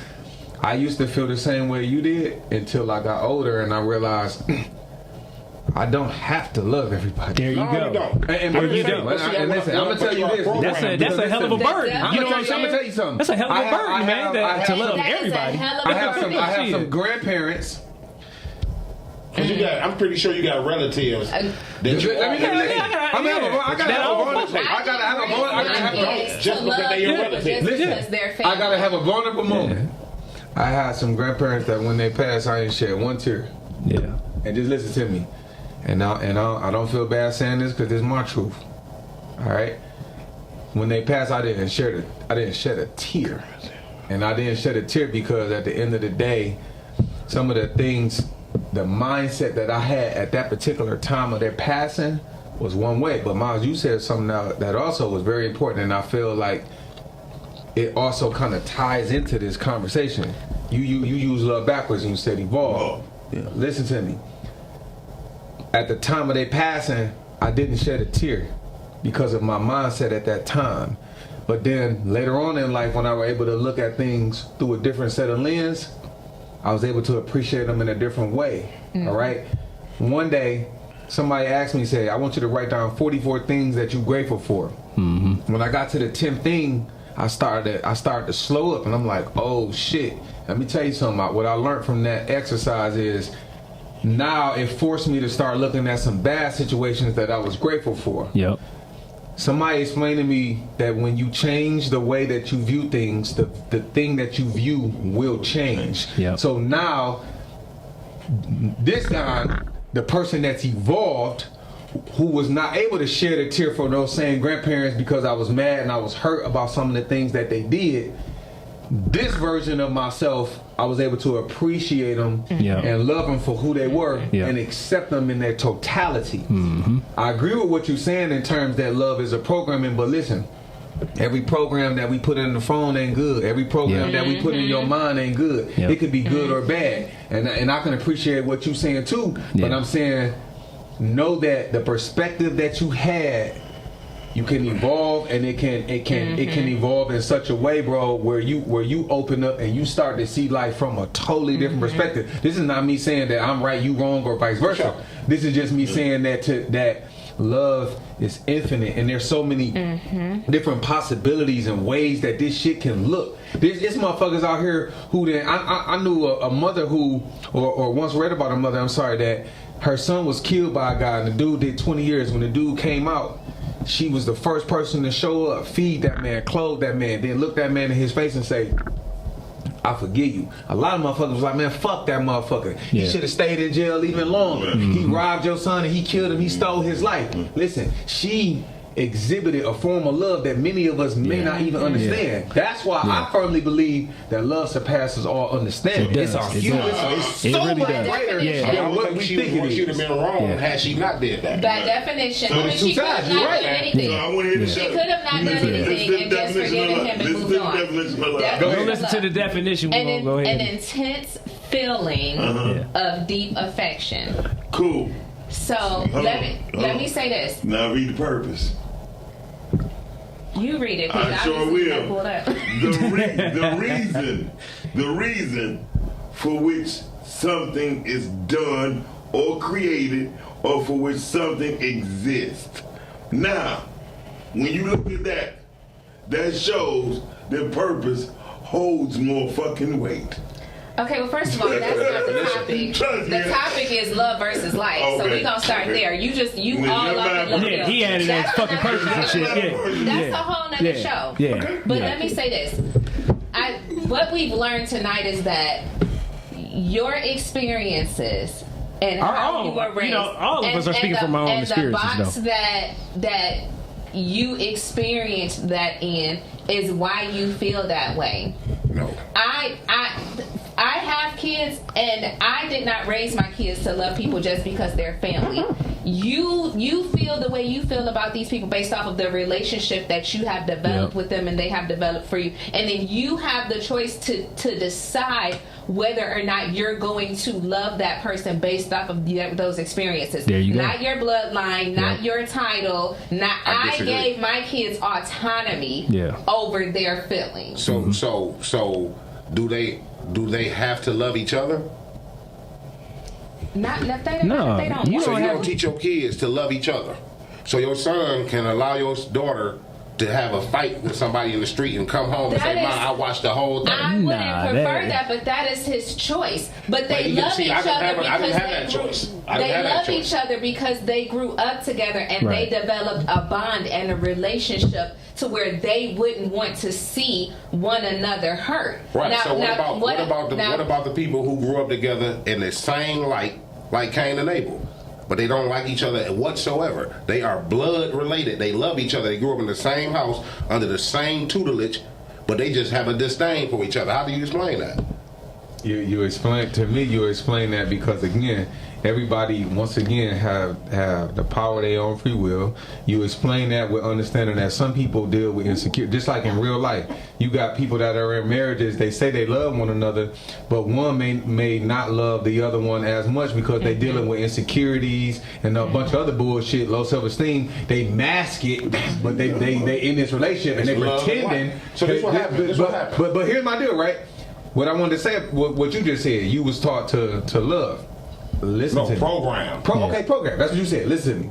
I used to feel the same way you did until I got older and I realized I don't have to love everybody. There you go. You don't. And listen, I'm gonna tell you this. That's a hell of a burden. You know what I'm saying? I'm gonna tell you something. That's a hell of a burden, man. To love everybody. I have some grandparents. I'm pretty sure you got relatives. I gotta have a vulnerable moment. I had some grandparents that when they passed, I ain't shed one tear. Yeah. And just listen to me. And I don't feel bad saying this because it's my truth. All right. When they passed, I didn't shed a tear, and I didn't shed a tear because at the end of the day, some of the things, the mindset that I had at that particular time of their passing was one way. But Miles, you said something that also was very important, and I feel like it also kind of ties into this conversation. You use love backwards and you said evolve. Yeah. Listen to me. At the time of their passing, I didn't shed a tear because of my mindset at that time. But then later on in life, when I was able to look at things through a different set of lens, I was able to appreciate them in a different way. Mm-hmm. All right. One day, somebody asked me, say, I want you to write down 44 things that you're grateful for. Mm-hmm. When I got to the 10th thing, I started to slow up, and I'm like, oh shit. Let me tell you something. What I learned from that exercise is now it forced me to start looking at some bad situations that I was grateful for. Yep. Somebody explained to me that when you change the way that you view things, the thing that you view will change. Yep. So now, this guy, the person that's evolved, who was not able to shed a tear for those same grandparents because I was mad and I was hurt about some of the things that they did, this version of myself, I was able to appreciate them and love them for who they were and accept them in their totality. Mm-hmm. I agree with what you're saying in terms that love is a programming, but listen, every program that we put in the phone ain't good. Every program that we put in your mind ain't good. Yep. It could be good or bad. And I can appreciate what you're saying too, but I'm saying know that the perspective that you had, you can evolve, and it can evolve in such a way, bro, where you open up and you start to see life from a totally different perspective. This is not me saying that I'm right, you wrong, or vice versa. Sure. This is just me saying that love is infinite, and there's so many different possibilities and ways that this shit can look. There's motherfuckers out here who I knew a mother who, or once read about a mother, I'm sorry, that her son was killed by a guy, and the dude did 20 years. When the dude came out, she was the first person to show up, feed that man, clothe that man, then look that man in his face and say, I forgive you. A lot of motherfuckers was like, man, fuck that motherfucker. He should have stayed in jail even longer. He robbed your son and he killed him. He stole his life. Listen, she exhibited a form of love that many of us may not even understand. That's why I firmly believe that love surpasses all understanding. It's our human. It's so really much does. greater I than what we think it She'd have is. been wrong had she not did that. By definition, So she could have not done anything. So I want to hear the She show. could have not done anything and just forgiven him and moved on. Go listen to the definition. We're gonna go ahead. An intense feeling of deep affection. Cool. So let me say this. Now read the purpose. You read it. I sure obviously I will. pulled up. The reason for which something is done or created or for which something exists. Now, when you look at that, that shows that purpose holds more fucking weight. Okay, well, first of all, that's not the topic. The topic is love versus life. So we're going to start there. You all up in love. Yeah, he added his fucking purpose and shit. That's a whole nother show. Yeah. But let me say this. What we've learned tonight is that your experiences and how you were raised. All of us are speaking from our own experiences, the box though. that you experienced that in is why you feel that way. No. I have kids, and I did not raise my kids to love people just because they're family. You feel the way you feel about these people based off of the relationship that you have developed with them and they have developed for you. And then you have the choice to decide whether or not you're going to love that person based off of those experiences. There you go. Not your bloodline, not your title. I gave my kids autonomy over their feelings. So do they have to love each other? Not if they don't. You don't teach your kids to love each other. So your son can allow your daughter to have a fight with somebody in the street and come home and say, "Mom, I watched the whole thing." I wouldn't prefer that, but that is his choice. But they love each other because they grew up together and they developed a bond and a relationship to where they wouldn't want to see one another hurt. Right. Now, so what about the people who grew up together in the same like Cain and Abel? But they don't like each other whatsoever. They are blood related. They love each other. They grew up in the same house, under the same tutelage, but they just have a disdain for each other. How do you explain that? You explain that because, again, everybody once again have the power of their own free will. You explain that with understanding that some people deal with insecurity, just like in real life. You got people that are in marriages, they say they love one another, but one may not love the other one as much because they dealing with insecurities and a bunch of other bullshit, low self-esteem. They mask it, but they in this relationship and they pretending. So this what happens. But here's my deal, right? What I wanted to say, what you just said, you was taught to love. Listen to me. Program. Okay, program. That's what you said. Listen to me.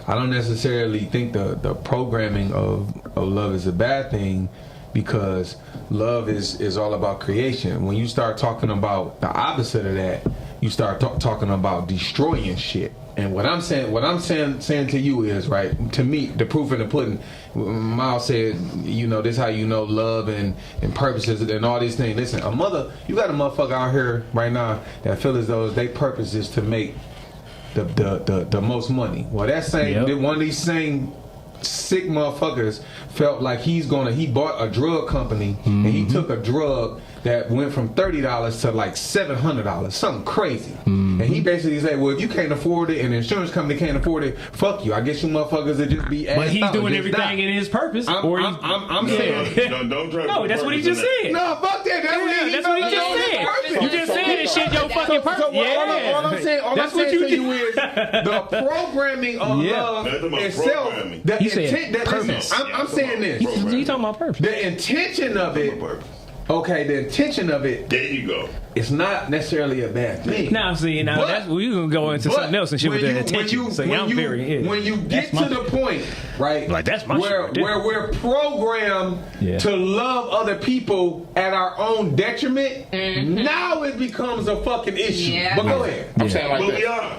I don't necessarily think the programming of love is a bad thing, because love is all about creation. When you start talking about the opposite of that, you start talking about destroying shit. And what I'm saying to you is, right, to me, the proof in the pudding. Miles said, this is how you know love and purposes and all these things. Listen, you got a motherfucker out here right now that feel as though their purpose is to make the most money. Well, that same one of these same sick motherfuckers felt like he bought a drug company and he took a drug that went from $30 to like $700, something crazy. And he basically said, well, if you can't afford it and the insurance company can't afford it, fuck you. I guess you motherfuckers would just be. But he's doing everything in his purpose. I'm saying. Don't try. No, that's what he just said. No, fuck that. That's what he just said. You just said this shit your fucking purpose. All I'm saying to you is the programming of love itself. He said purpose. I'm saying this. You talking about purpose? The intention of it. Okay, the intention of it. There you go. It's not necessarily a bad thing. Now, see, that's we're gonna go into something else and shit with the intention. When you get to the point, right, like that's my where we're programmed to love other people at our own detriment, now it becomes a fucking issue. Yeah. But go ahead. I'm saying like But we are.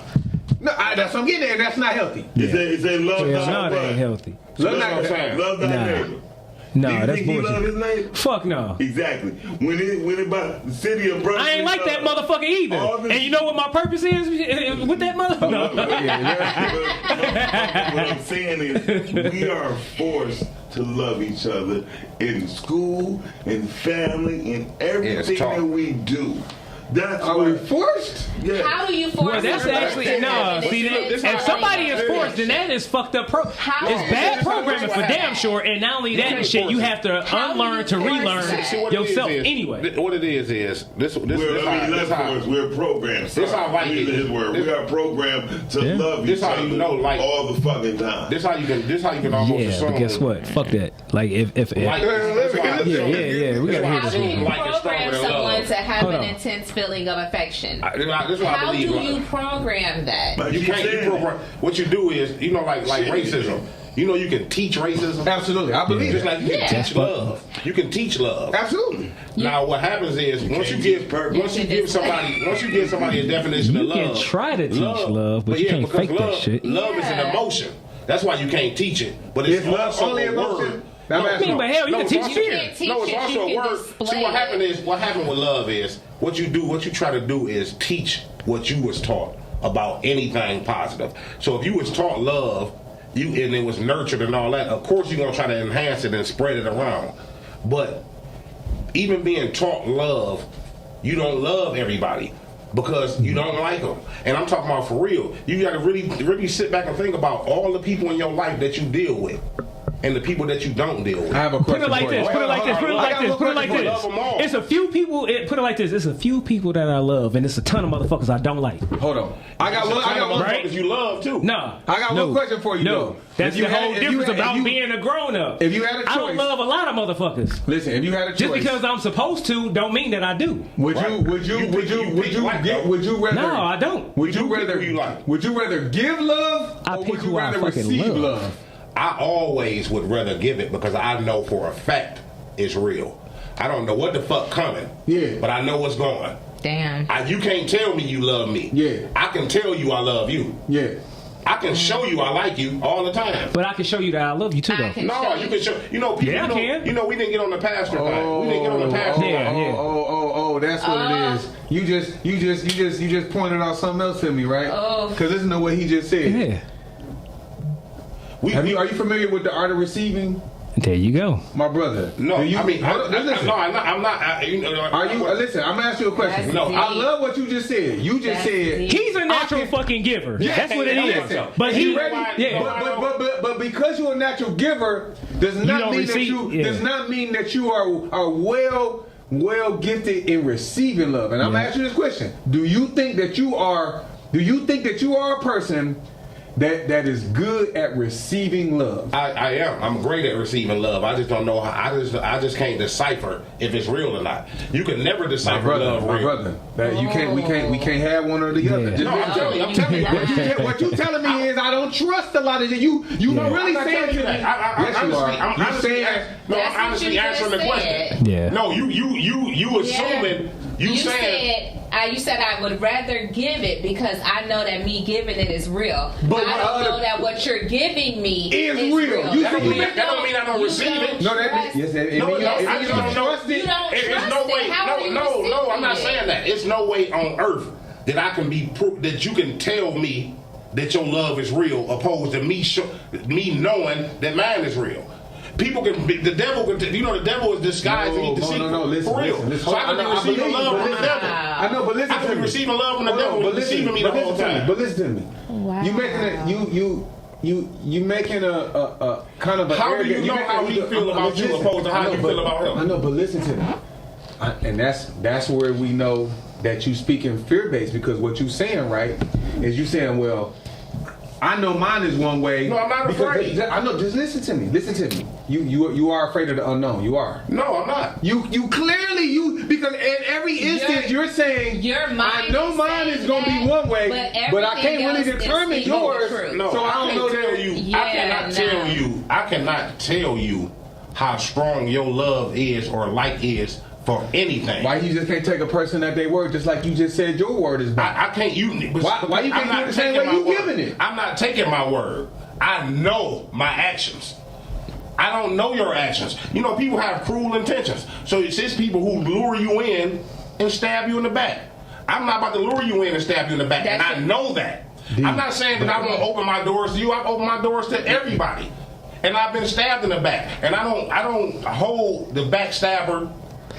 No, that's what I'm getting at. That's not healthy. It's a love It's thy not brother. healthy. Love thy neighbor. No, Do you that's think he bullshit. love his neighbor? Fuck no. Exactly. When it about the city of Brooklyn, I ain't like that motherfucker either. And you know what my purpose is with that motherfucker? No. What I'm saying is, we are forced to love each other in school, in family, in everything that we do. That's Are we forced? Yeah. How do you force? Well, that's actually no. See, if somebody is forced, then that is fucked up. It's bad programming for damn sure. And not only that and shit, you have to unlearn to relearn yourself anyway. What it is this we're programmed. This how like his word. We are programmed to love each other. You know, like all the fucking time. This how you can almost Yeah, but guess what? Fuck that. Like if we gotta hear this. Program someone to have an intense feeling of affection. This is what I How believe. do you program that? You can't. You program. What you do is, you know, like racism. You know, you can teach racism. Absolutely, I believe just it. like you can teach love. You can teach love. Absolutely. Now, what happens is once you give somebody a definition of love, you can try to teach love, but you can't fake that shit. Love is an emotion. That's why you can't teach it. But it's also only a emotion. word. But hell, you can teach fear. No, it's also a word. See, what happened with love is what you try to do is teach what you was taught about anything positive. So if you was taught love, and it was nurtured and all that, of course you're gonna try to enhance it and spread it around. But even being taught love, you don't love everybody because you don't like them. And I'm talking about for real. You got to really sit back and think about all the people in your life that you deal with. And the people that you don't deal with. I have a question. Put it like this. It's a few people. Put it like this. It's a few people that I love, and it's a ton of motherfuckers I don't like. Hold on. I got one motherfuckers you love too. No. I got one question for you. No. That's the whole difference about being a grown up. If you had a choice, I don't love a lot of motherfuckers. Listen, if you had a choice, just because I'm supposed to, don't mean that I do. Would you rather? No, I don't. Would you rather give love, or would you rather receive love? I always would rather give it because I know for a fact it's real. I don't know what the fuck coming. Yeah. But I know what's going. Damn. You can't tell me you love me. Yeah. I can tell you I love you. Yeah. I can show you I like you all the time. But I can show you that I love you too, though. No, you can show. You know, people. Yeah, I can. You know, we didn't get on the pastor thing. We didn't get on the pastor thing. Oh, that's what it is. You just pointed out something else to me, right? Because listen to what he just said. Yeah. Are you familiar with the art of receiving? There you go, my brother. No, I'm not. Listen, I'm gonna ask you a question. No, I love what you just said. You just said he's a natural fucking giver. Yeah, that's what it is. But but because you're a natural giver does not mean that you are well gifted in receiving love. And I'm asking you this question: Do you think that you are a person that is good at receiving love? I am. I'm great at receiving love. I just don't know how. I just can't decipher if it's real or not. You can never decipher love real. My brother, we can't have one or the other. No, I'm telling you. What you telling me is I don't trust a lot of you. You really saying to me? Yes, you are. I'm honestly answering the question. Yeah. No, you assuming. You said I would rather give it because I know that me giving it is real. But I don't know that what you're giving me is real. That don't mean I don't receive it. No, that means yes. You don't trust it. There's no way. No. I'm not saying that. It's no way on earth that I can be that you can tell me that your love is real, opposed to me knowing that mine is real. People can be, the devil is disguised and he deceitful. Listen, for real. Listen, so I can be receiving love from the devil. I know, but listen to me. I can be receiving love from the devil and deceiving me the whole time. But listen to me. Wow. You making a kind of a how do you know how he feel about you opposed to how you feel about him? I know, but listen to me. And that's where we know that you speaking fear-based, because what you saying, right, is you saying, well, I know mine is one way. No, I'm not afraid. I know. Just listen to me. Listen to me. You are afraid of the unknown. You are. No, I'm not. You clearly because in every instance you're saying I know mine is going to be one way, but I can't really determine yours. No, so I don't know tell you. I cannot tell you how strong your love is or like is for anything. Why you just can't take a person at their word, just like you just said your word is back? I can't. Why you can't do it the same way you giving it? I'm not taking my word. I know my actions. I don't know your actions. You know, people have cruel intentions. So it's just people who lure you in and stab you in the back. I'm not about to lure you in and stab you in the back, and I know that. I'm not saying that I won't open my doors to you. I've opened my doors to everybody, and I've been stabbed in the back. And I don't hold the backstabber.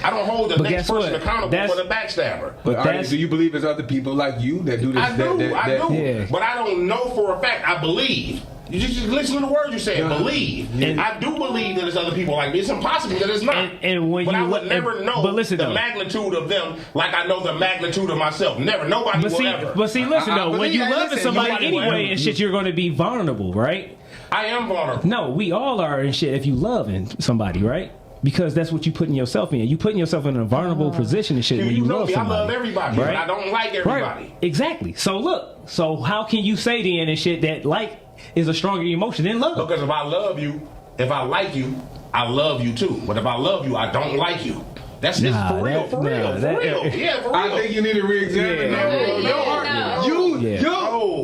I don't hold the next person accountable for the backstabber. But do you believe there's other people like you that do this? I do. Yeah. But I don't know for a fact. I believe. You just listen to the words you said. Believe. And I do believe that there's other people like me. It's impossible that it's not. But I would never know the magnitude of them like I know the magnitude of myself. Never. Nobody will ever. But see, listen though, when you loving somebody anyway and shit, you're going to be vulnerable, right? I am vulnerable. No, we all are and shit if you loving somebody, right? Because that's what you putting yourself in. You putting yourself in a vulnerable position and shit when you know love me. somebody. I love everybody, right? but I don't like everybody. Right. Exactly. So look, how can you say then and shit that like is a stronger emotion than love? Because if I love you, if I like you, I love you too. But if I love you, I don't like you. That's just for real. For real. Yeah, for real. I think you need to re-examine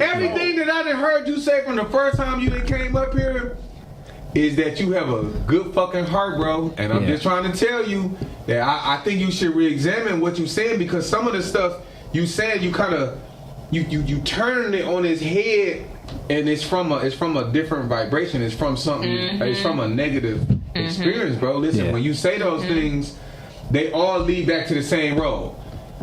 everything that I done heard you say from the first time you done came up here is that you have a good fucking heart, bro. And I'm just trying to tell you that I think you should re-examine what you're saying, because some of the stuff you said, you kind of you turning it on his head, and it's from a different vibration. It's from something. It's from a negative experience, bro. Listen, when you say those things, they all lead back to the same road.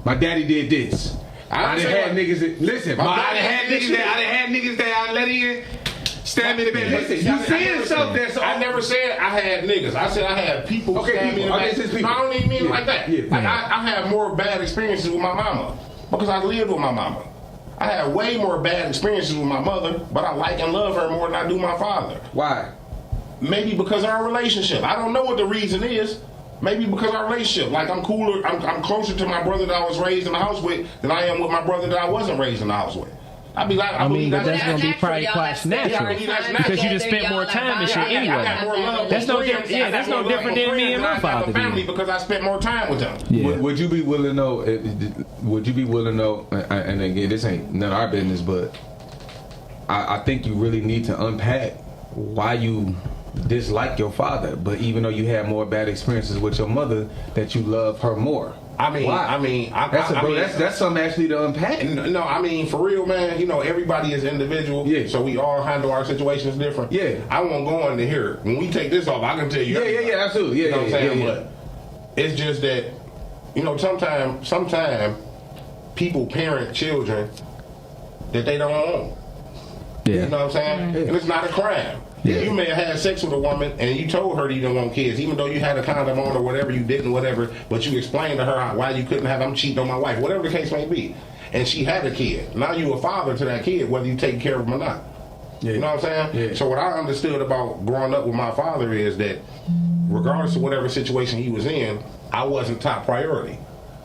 My daddy did this. I done had niggas that, listen, I done had niggas that I let in. Stab me in the back. Listen, you saying stuff that's... I never said I had niggas. I said I had people stab me in the back. No, I don't even mean it like that. Like I had more bad experiences with my mama because I lived with my mama. I had way more bad experiences with my mother, but I like and love her more than I do my father. Why? Maybe because of our relationship. I don't know what the reason is. Maybe because of our relationship. Like I'm cooler, I'm closer to my brother that I was raised in the house with than I am with my brother that I wasn't raised in the house with. I mean, but that's gonna be probably quite natural because you just spent more time and shit anyway. I got more love. That's no different. Yeah, that's no different than me and my father. Family because I spent more time with them. Yeah. Would you be willing to know? Would you be willing to know? And again, this ain't none of our business, but I think you really need to unpack why you dislike your father, but even though you had more bad experiences with your mother, that you love her more. That's something actually to unpack. No, I mean, for real, man, you know, everybody is individual. Yeah. So we all handle our situations different. Yeah. I won't go into here. When we take this off, I can tell you. Yeah, absolutely. Yeah, you know what I'm saying? But it's just that, you know, sometimes people parent children that they don't own. Yeah. You know what I'm saying? And it's not a crime. Yeah. You may have had sex with a woman and you told her that you didn't want kids, even though you had a condom on or whatever, you didn't, whatever, but you explained to her why you couldn't have, I'm cheating on my wife, whatever the case may be. And she had a kid. Now you a father to that kid, whether you take care of him or not. Yeah. You know what I'm saying? Yeah. So what I understood about growing up with my father is that regardless of whatever situation he was in, I wasn't top priority.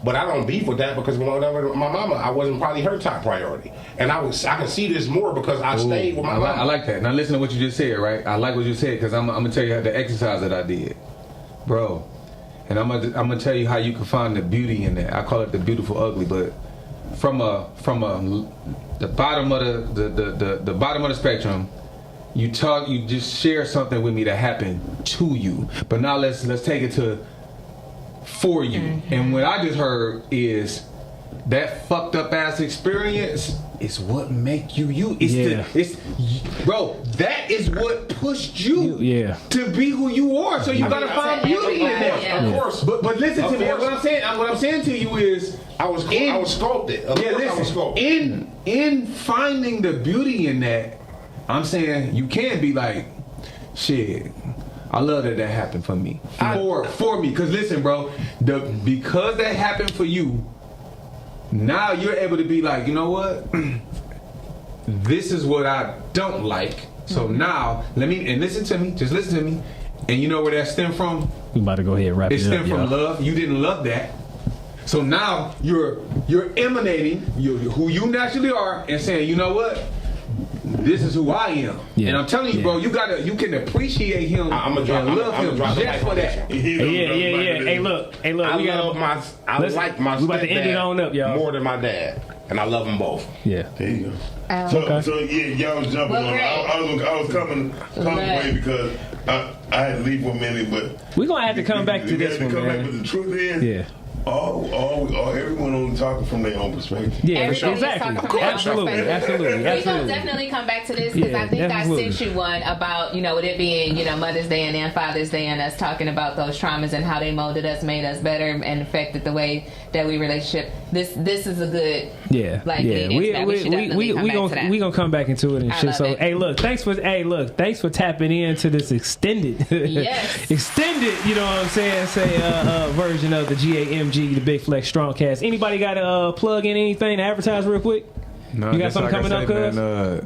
But I don't beef with that because my mama, I wasn't probably her top priority. And I can see this more because I stayed with my mama. I like that. Now listen to what you just said, right? I like what you said because I'm going to tell you the exercise that I did. Bro. And I'm gonna tell you how you can find the beauty in that. I call it the beautiful ugly, but from the bottom of the bottom of the spectrum, you just share something with me that happened to you. But now let's take it to for you. Mm-hmm. And what I just heard is that fucked up ass experience is what make you you. Bro, that is what pushed you to be who you are. So you gotta find beauty in that. Of course. But listen to me. What I'm saying to you is I was sculpted. In finding the beauty in that, I'm saying you can be like, shit, I love that happened for me. For me. Because listen, bro, because that happened for you, now you're able to be like, you know what? This is what I don't like. So now, listen to me. Just listen to me. And you know where that stemmed from? We about to go ahead and wrap it up. It stemmed from love. You didn't love that. So now you're emanating who you naturally are and saying, you know what? This is who I am. Yeah. And I'm telling you, bro, you can appreciate him and love him just for that. Hey, look. I like my we about to end it on up, y'all. More than my dad. And I love them both. Yeah. There you go. So yeah, y'all was jumping on. I was coming away because I had to leave for a minute, but we're gonna have to come back to this one, man. But the truth is, everyone only talking from their own perspective. Yeah, exactly. Absolutely. We're gonna definitely come back to this because I think I sent you one about with it being Mother's Day and then Father's Day and us talking about those traumas and how they molded us, made us better, and affected the way that we relationship. This is a good we gonna come back into it and shit. So thanks for tapping into this extended extended, you know what I'm saying, version of the GAMG, the Big Flex Strongcast. Anybody got to plug in anything to advertise real quick? No, you got something coming up, cuz? No,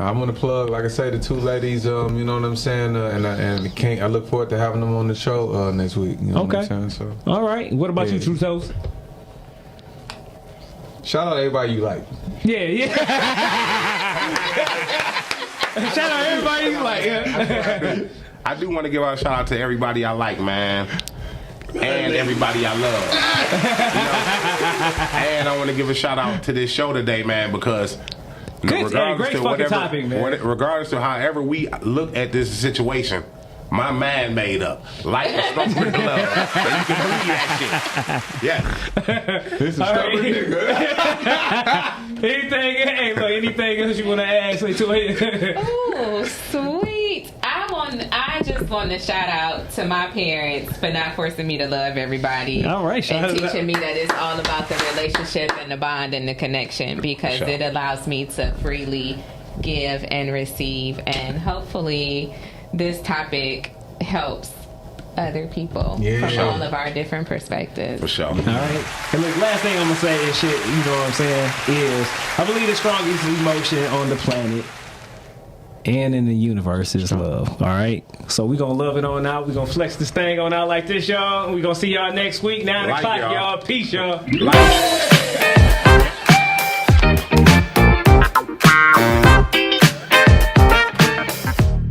I'm gonna plug, like I say, the two ladies. You know what I'm saying, I look forward to having them on the show next week. You know what I'm saying? So, all right. What about you, True Toast? Shout out to everybody you like. Yeah. Shout out to everybody you like. I do want to give a shout out to everybody I like, man. And everybody I love. And I want to give a shout out to this show today, man, because regardless to however we look at this situation, my mind made up. Life is stronger than love. And you can believe that shit. Yeah. This is stubborn nigga. Anything else you want to ask? Oh, sweet. I just want to shout out to my parents for not forcing me to love everybody. All right, and teaching me that it's all about the relationship and the bond and the connection, because it allows me to freely give and receive, and hopefully this topic helps other people from all of our different perspectives. For sure. All right. And look, last thing I'm gonna say is shit, you know what I'm saying, is I believe the strongest emotion on the planet and in the universe is love. All right. So we're gonna love it on out. We're gonna flex this thing on out like this, y'all. We're gonna see y'all next week, 9 o'clock, y'all. Peace, y'all.